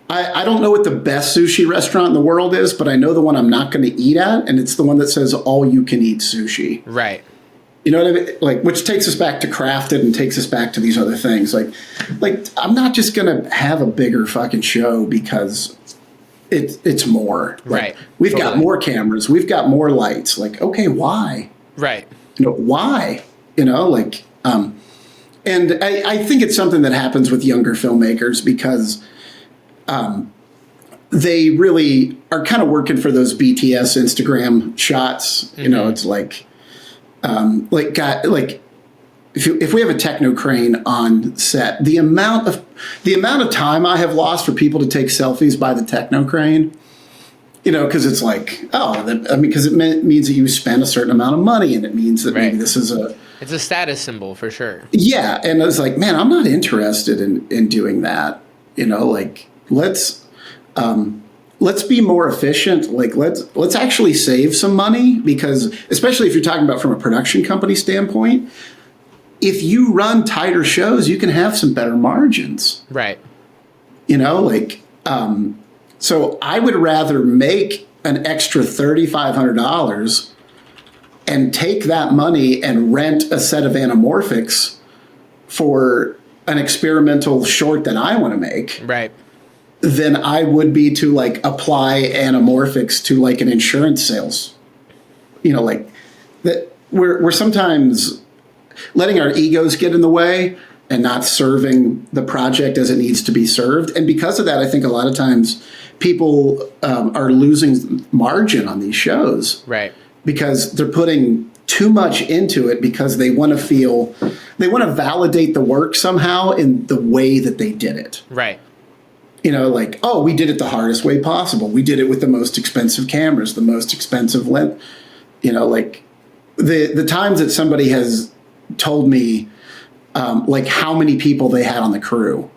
I don't know what the best sushi restaurant in the world is, but I know the one I'm not going to eat at, and it's the one that says all you can eat sushi. Right. You know what I mean? Like, which takes us back to Crafted and takes us back to these other things. Like I'm not just going to have a bigger fucking show because it's more. Like, we've got more cameras. We've got more lights. Like, okay, why? Right. Why? And I think it's something that happens with younger filmmakers because they really are kind of working for those BTS Instagram shots. It's like if we have a techno crane on set, the amount of time I have lost for people to take selfies by the techno crane, because it's like, because it means that you spend a certain amount of money, and it means that maybe this is it's a status symbol for sure. Yeah, and I was like, man, I'm not interested in doing that. Like let's be more efficient. Like let's actually save some money, because especially if you're talking about from a production company standpoint, if you run tighter shows, you can have some better margins. Right. So I would rather make an extra $3,500 and take that money and rent a set of anamorphics for an experimental short that I want to make. Right. Than I would be to like apply anamorphics to like an insurance sales. Like that we're sometimes letting our egos get in the way and not serving the project as it needs to be served. And because of that, I think a lot of times people are losing margin on these shows. Right. Because they're putting too much into it because they want to validate the work somehow in the way that they did it. Right. Like, oh, we did it the hardest way possible. We did it with the most expensive cameras, the most expensive lens. Like the times that somebody has told me like how many people they had on the crew,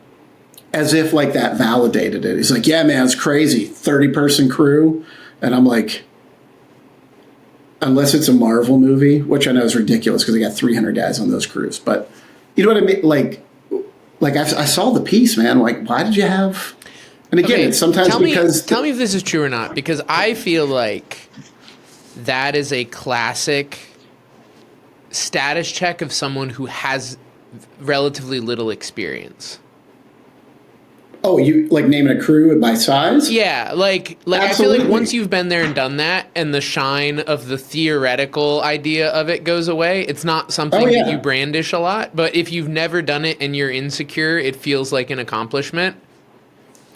as if like that validated it. He's like, yeah, man, it's crazy. 30-person crew. And I'm like, unless it's a Marvel movie, which I know is ridiculous because they got 300 guys on those crews. But you know what I mean? Like I saw the piece, man. Like, why did you have... And again, it's sometimes tell because... Tell me if this is true or not, because I feel like that is a classic status check of someone who has relatively little experience. Oh, you like naming a crew by size? Yeah, like I feel like once you've been there and done that, and the shine of the theoretical idea of it goes away, it's not something that you brandish a lot. But if you've never done it and you're insecure, it feels like an accomplishment.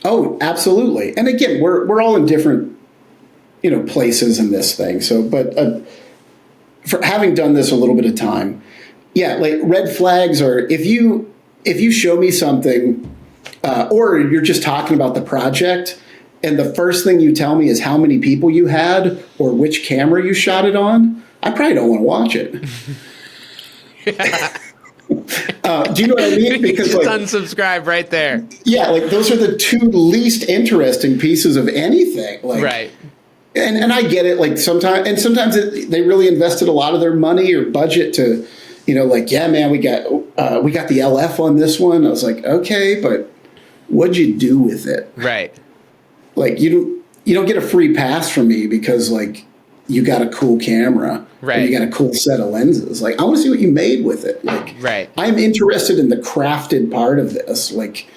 Oh, absolutely. And again, we're all in different, places in this thing. So, but for having done this a little bit of time, yeah, like red flags are if you show me something. Or you're just talking about the project, and the first thing you tell me is how many people you had or which camera you shot it on, I probably don't want to watch it. Do you know what I mean? Because just unsubscribe right there. Yeah, like those are the two least interesting pieces of anything. Like, right. And I get it. Like sometimes they really invested a lot of their money or budget to, like, yeah, man, we got the LF on this one. I was like, okay, but what'd you do with it? Right. Like you don't get a free pass from me because like you got a cool camera. Right. Or you got a cool set of lenses. Like I want to see what you made with it. Like right. I'm interested in the crafted part of this. Like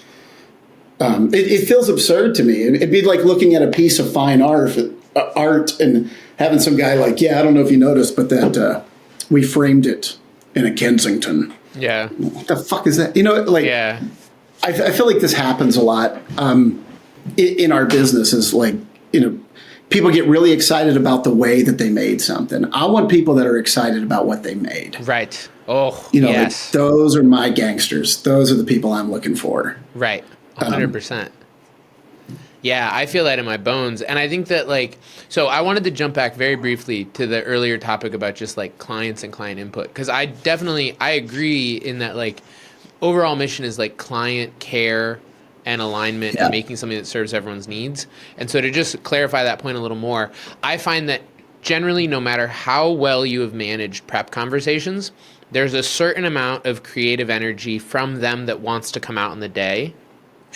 it feels absurd to me. It'd be like looking at a piece of fine art and having some guy like, yeah, I don't know if you noticed, but that we framed it in a Kensington. Yeah. What the fuck is that? Yeah. I feel like this happens a lot in our business is like, people get really excited about the way that they made something. I want people that are excited about what they made. Right. Oh, like yes. those are my gangsters. Those are the people I'm looking for. Right. 100%. Yeah, I feel that in my bones. And I think that so I wanted to jump back very briefly to the earlier topic about just like clients and client input. Because I agree in that overall mission is like client care and alignment and making something that serves everyone's needs. And so to just clarify that point a little more, I find that generally no matter how well you have managed prep conversations, there's a certain amount of creative energy from them that wants to come out in the day,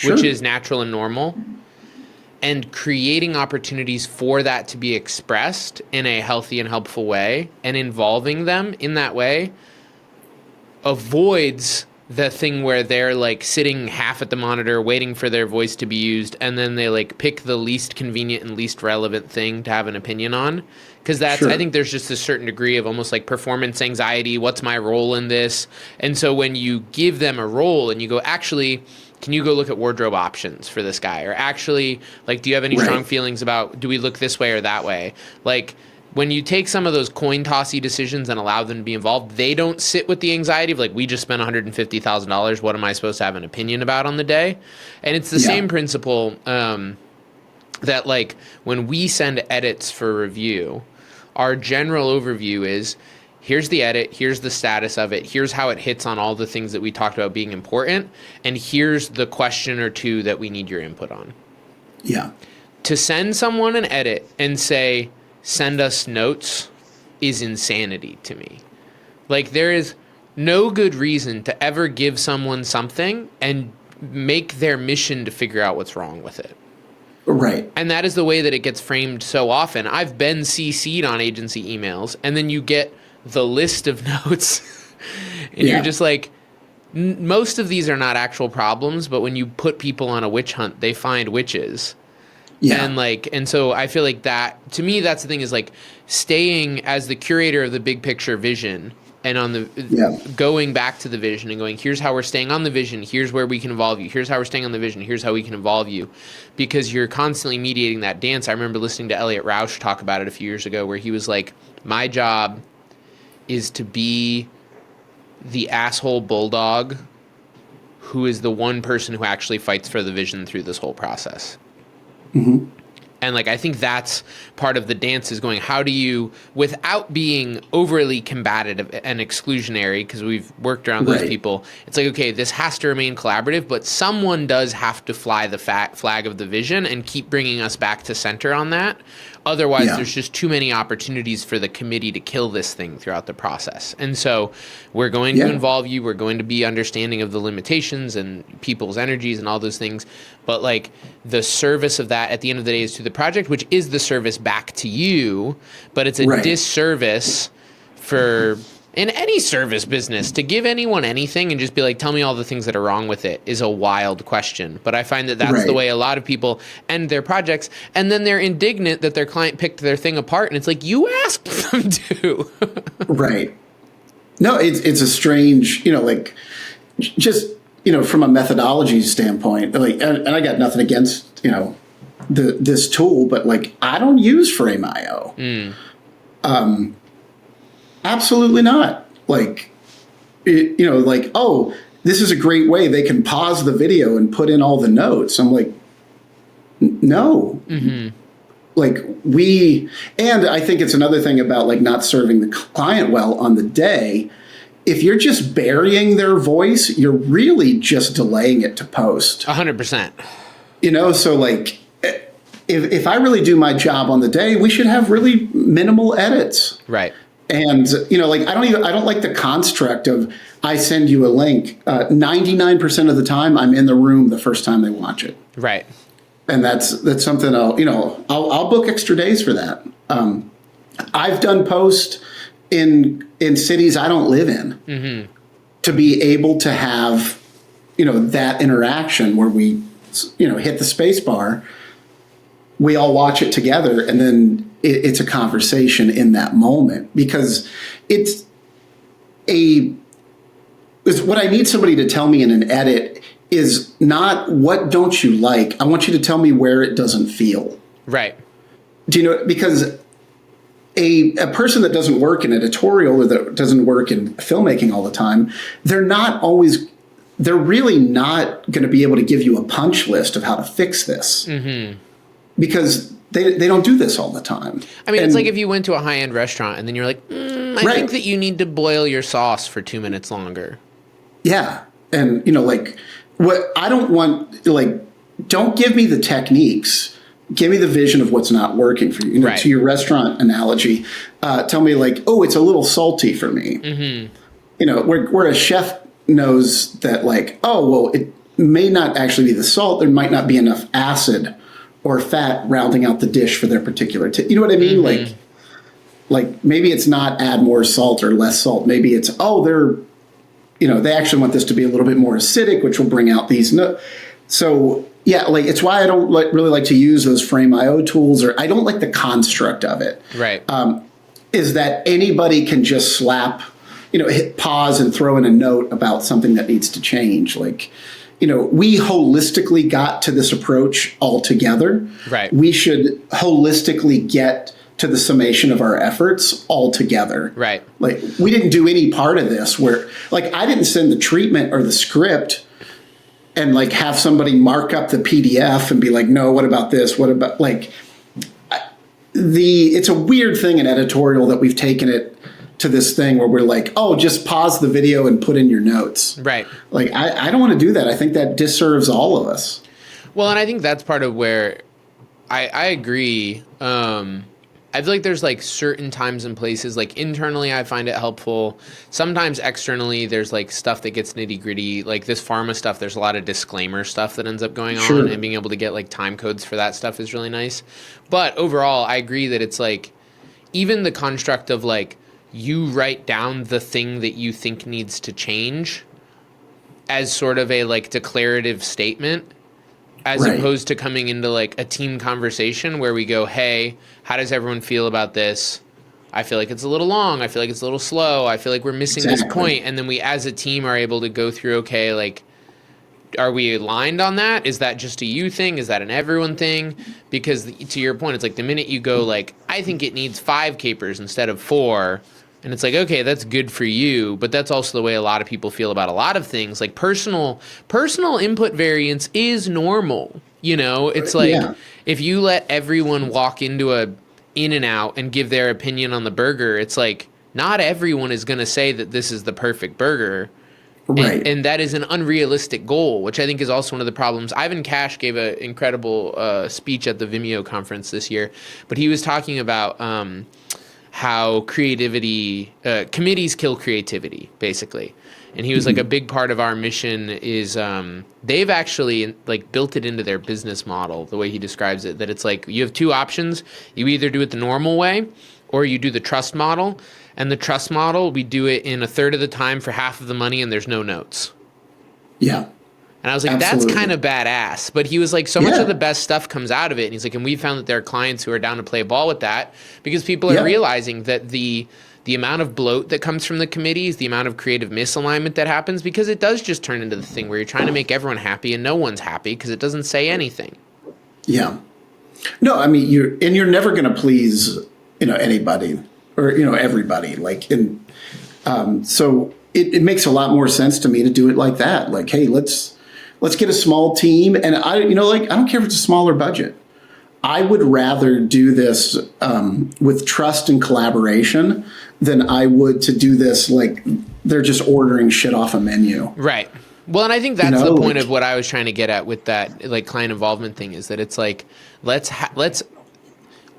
which is natural and normal. And creating opportunities for that to be expressed in a healthy and helpful way and involving them in that way avoids the thing where they're sitting half at the monitor waiting for their voice to be used, and then they pick the least convenient and least relevant thing to have an opinion on. Because that's, I think there's just a certain degree of almost performance anxiety. What's my role in this? And so when you give them a role and you go, actually, can you go look at wardrobe options for this guy? Or actually, do you have any strong feelings about, do we look this way or that way? When you take some of those coin tossy decisions and allow them to be involved, they don't sit with the anxiety of we just spent $150,000. What am I supposed to have an opinion about on the day? And it's the same principle that when we send edits for review, our general overview is here's the edit, here's the status of it, here's how it hits on all the things that we talked about being important, and here's the question or two that we need your input on. Yeah. To send someone an edit and say, send us notes is insanity to me. There is no good reason to ever give someone something and make their mission to figure out what's wrong with it. Right. And that is the way that it gets framed so often. I've been CC'd on agency emails, and then you get the list of notes, and you're just most of these are not actual problems, but when you put people on a witch hunt, they find witches. Yeah. And so I feel that, to me, that's the thing is staying as the curator of the big picture vision and on the going back to the vision and going, here's how we're staying on the vision. Here's where we can involve you. Here's how we're staying on the vision. Here's how we can involve you, because you're constantly mediating that dance. I remember listening to Elliot Rausch talk about it a few years ago, where he was like, my job is to be the asshole bulldog who is the one person who actually fights for the vision through this whole process. Mm-hmm. And I think that's part of the dance is going, how do you, without being overly combative and exclusionary, because we've worked around those people, it's okay, this has to remain collaborative, but someone does have to fly the flag of the vision and keep bringing us back to center on that. Otherwise, there's just too many opportunities for the committee to kill this thing throughout the process. And so we're going to involve you. We're going to be understanding of the limitations and people's energies and all those things. But the service of that at the end of the day is to the project, which is the service back to you. But it's a disservice for In any service business, to give anyone anything and just be like, tell me all the things that are wrong with it is a wild question. But I find that that's the way a lot of people end their projects. And then they're indignant that their client picked their thing apart. And it's like, you asked them to. Right. No, it's a strange, like just, from a methodology standpoint, like, and I got nothing against, this tool, but like, I don't use Frame.io. Absolutely not. Like, oh, this is a great way. They can pause the video and put in all the notes. I'm like, no. Like and I think it's another thing about like not serving the client well on the day. If you're just burying their voice, you're really just delaying it to post. 100%. So like, if I really do my job on the day, we should have really minimal edits. Right. And, like, I don't like the construct of I send you a link. 99% of the time I'm in the room the first time they watch it. Right. And that's something I'll book extra days for that. I've done posts in cities I don't live in to be able to have, that interaction where we, hit the space bar, we all watch it together, and then it's a conversation in that moment, because it's what I need somebody to tell me in an edit is not what don't you like. I want you to tell me where it doesn't feel. Right. Do you know? Because a person that doesn't work in editorial or that doesn't work in filmmaking all the time, they're really not going to be able to give you a punch list of how to fix this. Because they don't do this all the time. I mean, it's like if you went to a high-end restaurant and then you're like, I think that you need to boil your sauce for 2 minutes longer. Yeah. And, like, what I don't want, like, don't give me the techniques. Give me the vision of what's not working for you. To your restaurant analogy, tell me, like, oh, it's a little salty for me. Where a chef knows that, like, oh, well, it may not actually be the salt. There might not be enough acid or fat rounding out the dish for their particular you know what I mean? Like maybe it's not add more salt or less salt. Maybe it's, they actually want this to be a little bit more acidic, which will bring out these. So yeah, like it's why I don't really like to use those Frame.io tools, or I don't like the construct of it. Right. Is that anybody can just slap, hit pause and throw in a note about something that needs to change. Like, we holistically got to this approach all together. Right. We should holistically get to the summation of our efforts all together. Right. Like, we didn't do any part of this where, like, I didn't send the treatment or the script and, like, have somebody mark up the PDF and be like, no, what about this? What about, like, it's a weird thing in editorial that we've taken it to this thing where we're like, oh, just pause the video and put in your notes. Right. Like, I don't want to do that. I think that disserves all of us. Well, and I think that's part of where I agree. I feel like there's like certain times and places, like internally I find it helpful. Sometimes externally there's like stuff that gets nitty gritty. Like this pharma stuff, there's a lot of disclaimer stuff that ends up going on, and being able to get like time codes for that stuff is really nice. But overall, I agree that it's like, even the construct of like, you write down the thing that you think needs to change as sort of a like declarative statement, as opposed to coming into like a team conversation where we go, hey, how does everyone feel about this? I feel like it's a little long. I feel like it's a little slow. I feel like we're missing this point. And then we as a team are able to go through, okay, like, are we aligned on that? Is that just a you thing? Is that an everyone thing? Because to your point, it's like the minute you go like, I think it needs 5 capers instead of 4, and it's like, okay, that's good for you, but that's also the way a lot of people feel about a lot of things. Like personal input variance is normal. It's like if you let everyone walk into a In-N-Out and give their opinion on the burger, it's like not everyone is going to say that this is the perfect burger. Right. And that is an unrealistic goal, which I think is also one of the problems. Ivan Cash gave an incredible speech at the Vimeo conference this year, but he was talking about how creativity, committees kill creativity, basically. And he was like, a big part of our mission is they've actually like built it into their business model, the way he describes it, that it's like you have 2 options. You either do it the normal way Or you do the trust model, and the trust model, we do it in a third of the time for half of the money, and there's no notes. Yeah. And I was like, Absolutely. that's kind of badass. But he was like, so much Yeah. of the best stuff comes out of it. And he's like, and we found that there are clients who are down to play ball with that because people are realizing that the amount of bloat that comes from the committees, the amount of creative misalignment that happens, because it does just turn into the thing where you're trying to make everyone happy and no one's happy because it doesn't say anything. Yeah. No, I mean, you're never going to please, anybody or, everybody. So it makes a lot more sense to me to do it like that. Like, hey, let's get a small team. And I don't care if it's a smaller budget. I would rather do this with trust and collaboration than I would to do this like they're just ordering shit off a menu. Right. Well, and I think that's the point of what I was trying to get at with that like client involvement thing is that it's like, let's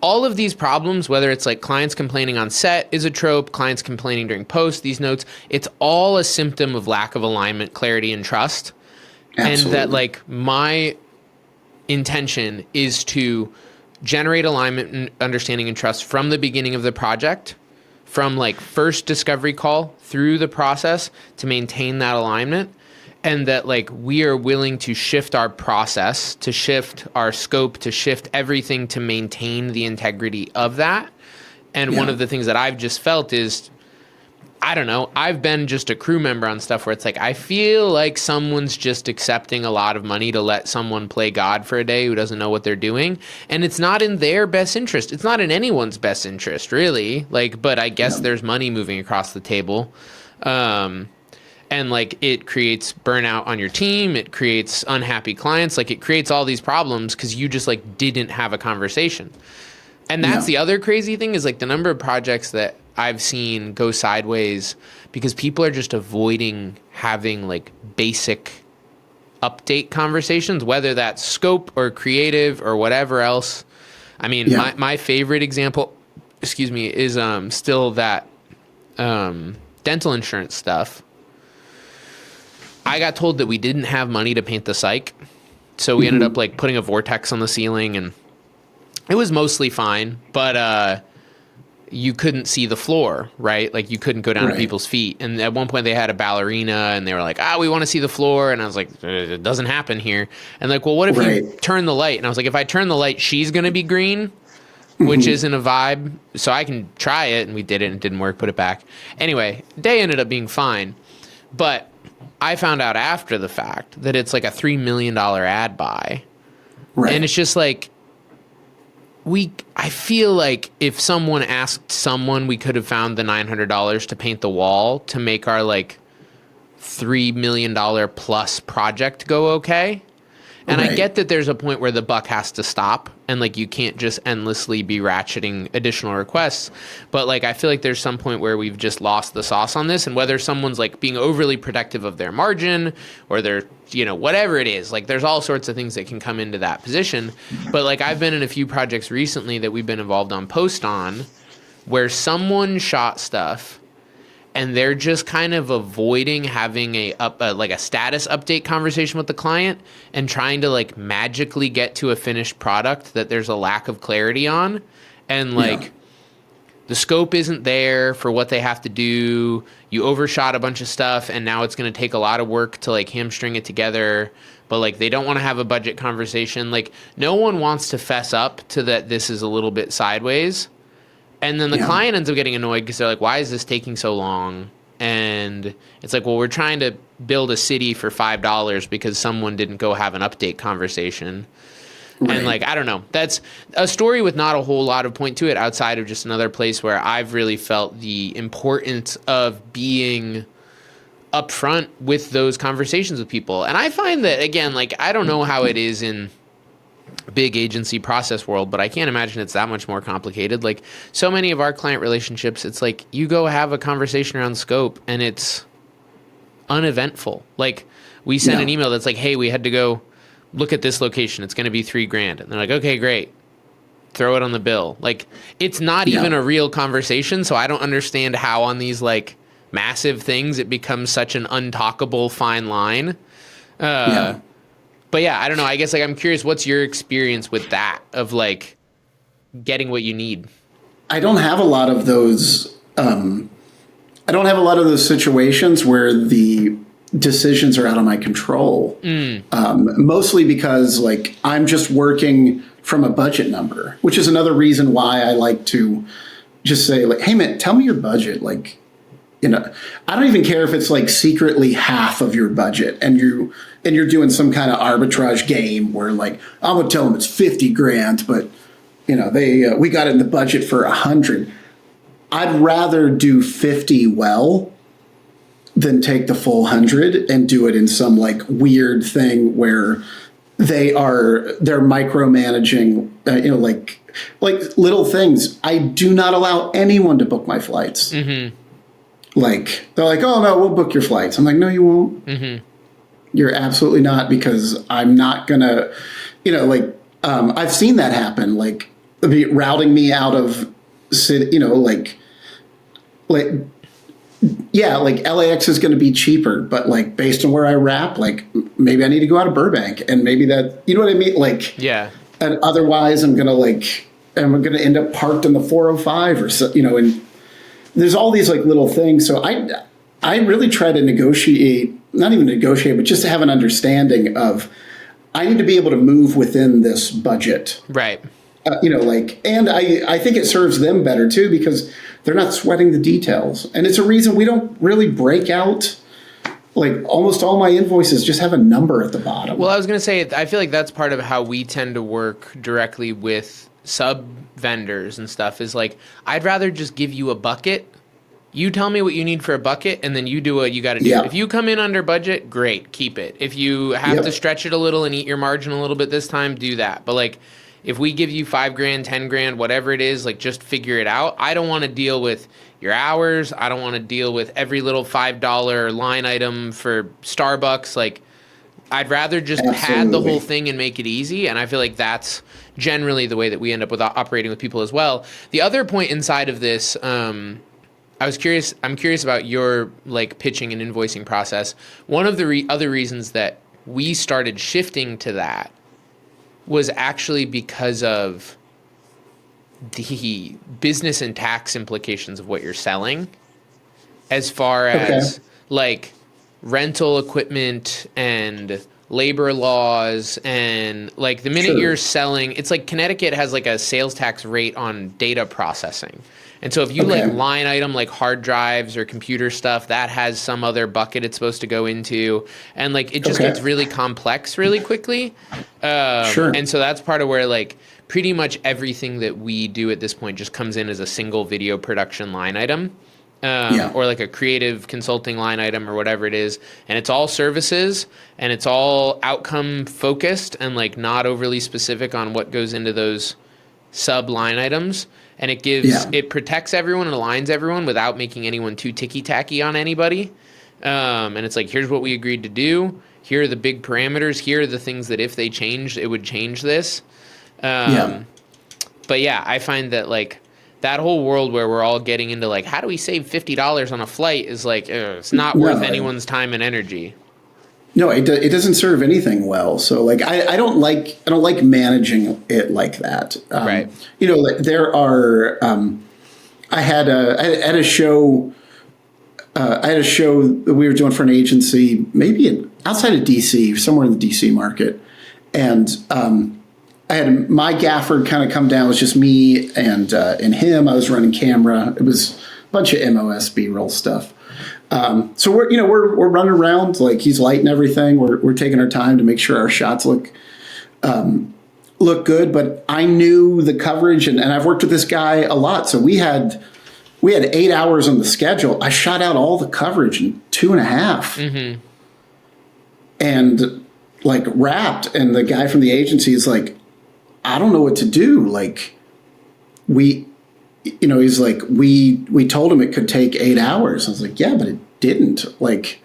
all of these problems, whether it's like clients complaining on set is a trope, clients complaining during post, these notes, it's all a symptom of lack of alignment, clarity, and trust. Absolutely. And that like my intention is to generate alignment and understanding and trust from the beginning of the project, from like first discovery call through the process to maintain that alignment. And that like we are willing to shift our process, to shift our scope, to shift everything to maintain the integrity of that. And one of the things that I've just felt is, I don't know, I've been just a crew member on stuff where it's like, I feel like someone's just accepting a lot of money to let someone play God for a day who doesn't know what they're doing. And it's not in their best interest. It's not in anyone's best interest, really. Like, but I guess there's money moving across the table. And like it creates burnout on your team. It creates unhappy clients. Like it creates all these problems because you just like didn't have a conversation. And that's the other crazy thing is like the number of projects that I've seen go sideways because people are just avoiding having like basic update conversations, whether that's scope or creative or whatever else. I mean, my favorite example, is still that dental insurance stuff. I got told that we didn't have money to paint the psych. So we ended up like putting a vortex on the ceiling and it was mostly fine, but you couldn't see the floor, right? Like you couldn't go down to people's feet. And at one point they had a ballerina and they were like, we want to see the floor. And I was like, it doesn't happen here. And like, well, what if you turn the light? And I was like, if I turn the light, she's going to be green, which isn't a vibe. So I can try it. And we did it and it didn't work, put it back. Anyway, day ended up being fine. But I found out after the fact that it's like a $3 million ad buy. Right. And it's just like, I feel like if someone asked someone, we could have found the $900 to paint the wall to make our like $3 million plus project go okay. And I get that there's a point where the buck has to stop and like you can't just endlessly be ratcheting additional requests. But like I feel like there's some point where we've just lost the sauce on this, and whether someone's like being overly protective of their margin or their, whatever it is, like there's all sorts of things that can come into that position. But like I've been in a few projects recently that we've been involved on post on where someone shot stuff and they're just kind of avoiding having a status update conversation with the client and trying to like magically get to a finished product that there's a lack of clarity on. And like the scope isn't there for what they have to do. You overshot a bunch of stuff and now it's going to take a lot of work to like hamstring it together. But like they don't want to have a budget conversation. Like no one wants to fess up to that this is a little bit sideways. And then the client ends up getting annoyed because they're like, why is this taking so long? And it's like, well, we're trying to build a city for $5 because someone didn't go have an update conversation. Right. And like, I don't know. That's a story with not a whole lot of point to it outside of just another place where I've really felt the importance of being upfront with those conversations with people. And I find that, again, like, I don't know how it is in big agency process world, but I can't imagine it's that much more complicated. Like so many of our client relationships, it's like you go have a conversation around scope and it's uneventful. Like we send an email that's like, hey, we had to go look at this location. It's going to be $3,000. And they're like, okay, great. Throw it on the bill. Like it's not even a real conversation. So I don't understand how on these like massive things, it becomes such an untalkable fine line. But yeah, I don't know. I guess like I'm curious, what's your experience with that of like getting what you need? I don't have a lot of those. I don't have a lot of those situations where the decisions are out of my control. Mostly because like I'm just working from a budget number, which is another reason why I like to just say like, hey man, tell me your budget. Like, you know, I don't even care if it's like secretly half of your budget and you're doing some kind of arbitrage game where like, I'm gonna tell them it's 50 grand, but you know, we got it in the budget for 100. I'd rather do 50 well than take the full 100 and do it in some like weird thing where they're micromanaging, you know, like little things. I do not allow anyone to book my flights. Like they're like, oh no, we'll book your flights. I'm like, no, you won't. You're absolutely not, because I'm not gonna, you know, like I've seen that happen. Like routing me out of city, you know, like yeah, like LAX is going to be cheaper, but like based on where I wrap, like maybe I need to go out of Burbank, and maybe that, you know what I mean? Like, yeah. And otherwise I'm going to end up parked in the 405 or so, you know, and there's all these like little things. So I really try to negotiate, not even negotiate, but just to have an understanding of, I need to be able to move within this budget. Right. You know, like, and I think it serves them better too, because they're not sweating the details. And it's a reason we don't really break out. Like almost all my invoices just have a number at the bottom. Well, I was going to say, I feel like that's part of how we tend to work directly with sub vendors and stuff, is like, I'd rather just give you a bucket. You tell me what you need for a bucket, and then you do what you got to do. Yeah. If you come in under budget, great, keep it. If you have to stretch it a little and eat your margin a little bit this time, do that. But like, if we give you $5,000, $10,000, whatever it is, like just figure it out. I don't want to deal with your hours. I don't want to deal with every little $5 line item for Starbucks. Like, I'd rather just pad the whole thing and make it easy. And I feel like that's generally the way that we end up with operating with people as well. The other point inside of this, I'm curious about your like pitching and invoicing process. One of the other reasons that we started shifting to that was actually because of the business and tax implications of what you're selling, as far as like rental equipment and labor laws, and like the minute you're selling, it's like Connecticut has like a sales tax rate on data processing. And so if you like line item like hard drives or computer stuff, that has some other bucket it's supposed to go into. And like it just gets really complex really quickly. And so that's part of where like pretty much everything that we do at this point just comes in as a single video production line item. Or like a creative consulting line item or whatever it is. And it's all services, and it's all outcome focused and like not overly specific on what goes into those sub line items. And it gives, it protects everyone and aligns everyone without making anyone too ticky-tacky on anybody. And it's like, here's what we agreed to do. Here are the big parameters. Here are the things that if they changed, it would change this. But yeah, I find that like that whole world where we're all getting into like, how do we save $50 on a flight is like, it's not worth anyone's time and energy. No, it doesn't serve anything well. So like, I don't like managing it like that. Right. You know, like there are, I had a show that we were doing for an agency, maybe outside of DC, somewhere in the DC market. And, I had my gaffer kind of come down. It was just me and him. I was running camera. It was a bunch of MOS B-roll stuff. So we're running around, like he's lighting everything. We're taking our time to make sure our shots look good. But I knew the coverage, and I've worked with this guy a lot. So we had 8 hours on the schedule. I shot out all the coverage in 2.5, and like wrapped. And the guy from the agency is like, I don't know what to do. Like he's like, we told him it could take 8 hours. I was like, yeah, but it didn't. Like,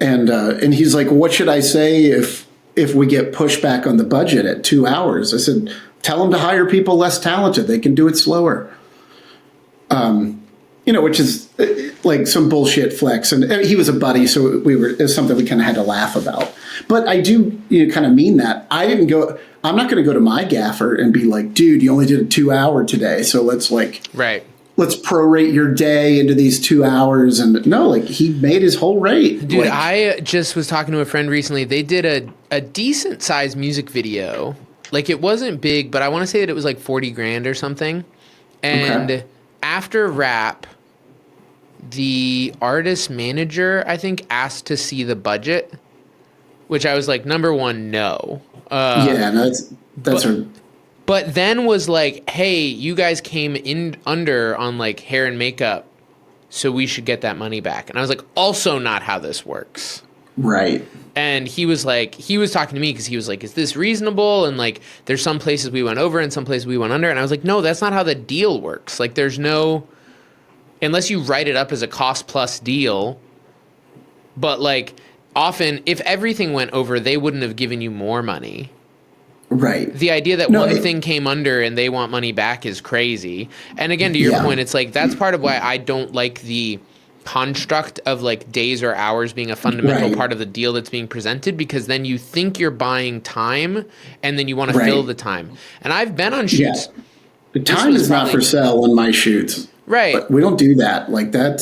and he's like, what should I say if we get pushback on the budget at 2 hours? I said, tell them to hire people less talented. They can do it slower. which is like some bullshit flex. And he was a buddy, so it was something we kind of had to laugh about. But I do kind of mean that. I'm not going to go to my gaffer and be like, dude, you only did a 2 hour today. So let's let's prorate your day into these 2 hours. And no, like he made his whole rate. Dude, I just was talking to a friend recently. They did a decent sized music video. Like it wasn't big, but I want to say that it was like 40 grand or something. And after wrap, the artist manager, I think, asked to see the budget, which I was like, number one, no. But then was like, hey, you guys came in under on like hair and makeup, so we should get that money back. And I was like, also not how this works. Right. And he was talking to me because he was like, is this reasonable? And like, there's some places we went over and some places we went under. And I was like, no, that's not how the deal works. Like there's no, unless you write it up as a cost plus deal, but like often if everything went over, they wouldn't have given you more money. Right. The idea that one thing came under and they want money back is crazy. And again, to your point, it's like that's part of why I don't like the construct of like days or hours being a fundamental part of the deal that's being presented, because then you think you're buying time and then you want to fill the time. And I've been on shoots. The time is not for sale on my shoots. Right. But we don't do that. Like that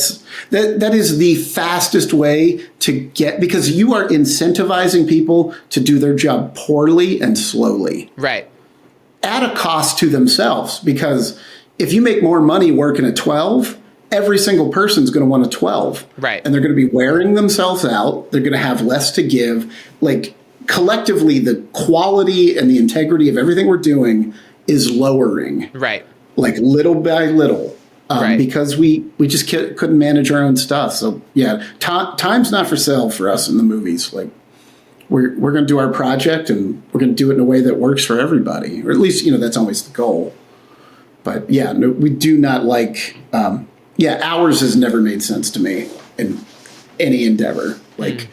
is the fastest way to get, because you are incentivizing people to do their job poorly and slowly. Right. At a cost to themselves, because if you make more money working a 12, every single person's going to want a 12. Right. And they're going to be wearing themselves out. They're going to have less to give. Like collectively, the quality and the integrity of everything we're doing is lowering. Right. Like little by little. Because we just couldn't manage our own stuff. So yeah, time's not for sale for us in the movies. Like we're going to do our project and we're going to do it in a way that works for everybody, or at least that's always the goal. But yeah, no, we do not like. Hours has never made sense to me in any endeavor. Like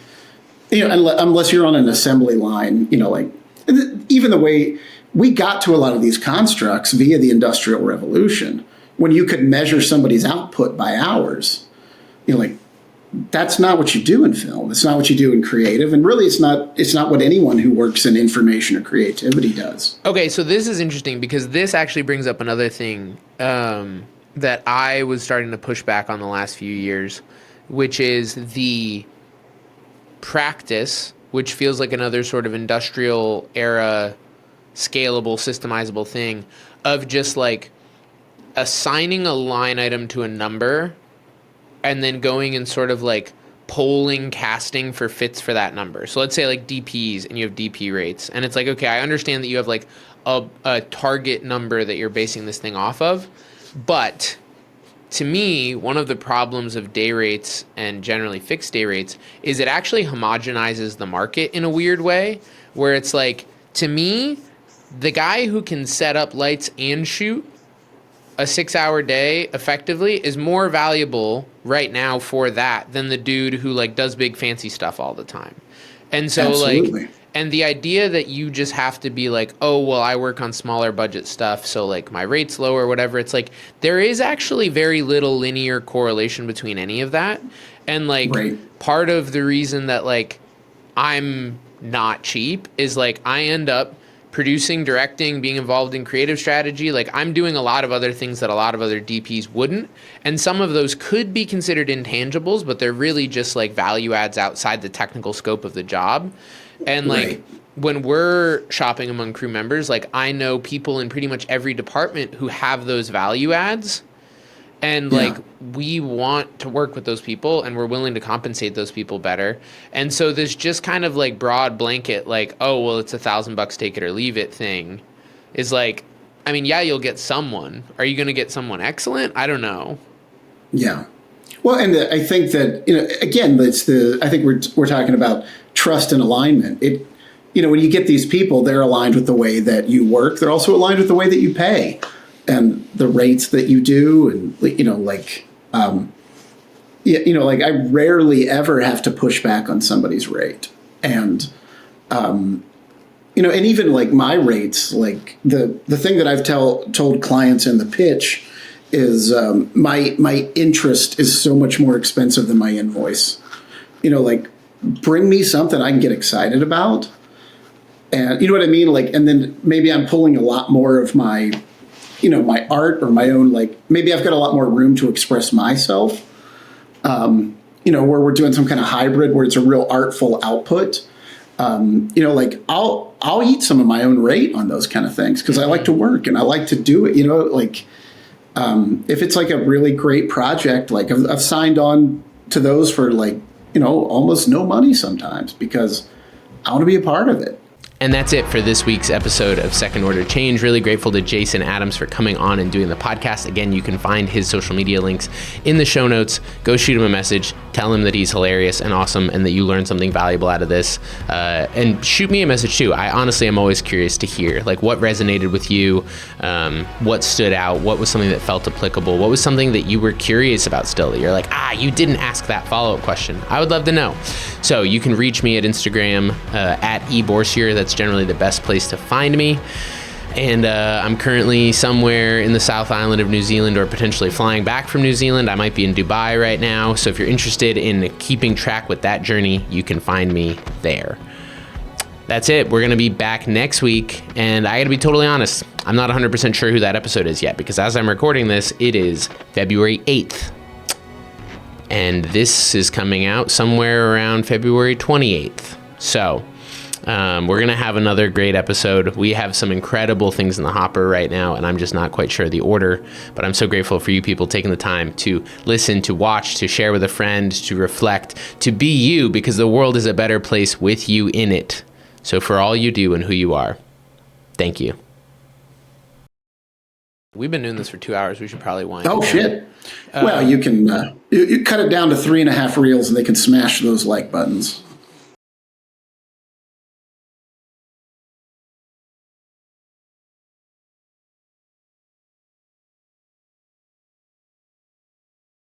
unless you're on an assembly line, like even the way we got to a lot of these constructs via the Industrial Revolution. When you could measure somebody's output by hours, like that's not what you do in film. It's not what you do in creative, and really, it's not what anyone who works in information or creativity does. Okay, so this is interesting because this actually brings up another thing that I was starting to push back on the last few years, which is the practice, which feels like another sort of industrial era, scalable, systemizable thing of just like assigning a line item to a number and then going and sort of like polling casting for fits for that number. So let's say like DPs and you have DP rates, and it's like, okay, I understand that you have like a target number that you're basing this thing off of, but to me, one of the problems of day rates and generally fixed day rates is it actually homogenizes the market in a weird way, where it's like, to me, the guy who can set up lights and shoot a 6-hour day effectively is more valuable right now for that than the dude who like does big fancy stuff all the time. And so Absolutely. And the idea that you just have to be like, oh, well, I work on smaller budget stuff, so like my rate's low or whatever. It's like there is actually very little linear correlation between any of that. And like part of the reason that like I'm not cheap is like I end up producing, directing, being involved in creative strategy. Like I'm doing a lot of other things that a lot of other DPs wouldn't. And some of those could be considered intangibles, but they're really just like value adds outside the technical scope of the job. And like when we're shopping among crew members, like I know people in pretty much every department who have those value adds. And like we want to work with those people and we're willing to compensate those people better. And so this just kind of like broad blanket, like, oh, well, it's $1,000, take it or leave it thing is like, I mean, yeah, you'll get someone. Are you going to get someone excellent? I don't know. Yeah. Well, and I think that, again, I think we're talking about trust and alignment. When you get these people, they're aligned with the way that you work. They're also aligned with the way that you pay. And the rates that you do, and I rarely ever have to push back on somebody's rate, and and even like my rates, like the thing that I've told clients in the pitch is my interest is so much more expensive than my invoice. Like, bring me something I can get excited about. And you know what I mean? Like, and then maybe I'm pulling a lot more of my, my art or my own, like, maybe I've got a lot more room to express myself. Where we're doing some kind of hybrid where it's a real artful output. Like I'll eat some of my own rate on those kind of things because I like to work and I like to do it. Like if it's like a really great project, like I've signed on to those for like almost no money sometimes because I want to be a part of it. And that's it for this week's episode of Second Order Change. Really grateful to Jason Adams for coming on and doing the podcast. Again, you can find his social media links in the show notes. Go shoot him a message. Tell him that he's hilarious and awesome and that you learned something valuable out of this. And shoot me a message too. I honestly am always curious to hear like what resonated with you, what stood out, what was something that felt applicable, what was something that you were curious about still that you're like, you didn't ask that follow-up question. I would love to know. So you can reach me at Instagram at eborsier. That's generally the best place to find me. And I'm currently somewhere in the South Island of New Zealand or potentially flying back from New Zealand. I might be in Dubai right now. So if you're interested in keeping track with that journey, you can find me there. That's it. We're going to be back next week. And I got to be totally honest, I'm not 100% sure who that episode is yet because as I'm recording this, it is February 8th. And this is coming out somewhere around February 28th. So we're going to have another great episode. We have some incredible things in the hopper right now, and I'm just not quite sure the order. But I'm so grateful for you people taking the time to listen, to watch, to share with a friend, to reflect, to be you, because the world is a better place with you in it. So for all you do and who you are, thank you. We've been doing this for 2 hours. We should probably wind Oh, it down. shit. Well, you can you cut it down to 3.5 reels and they can smash those like buttons.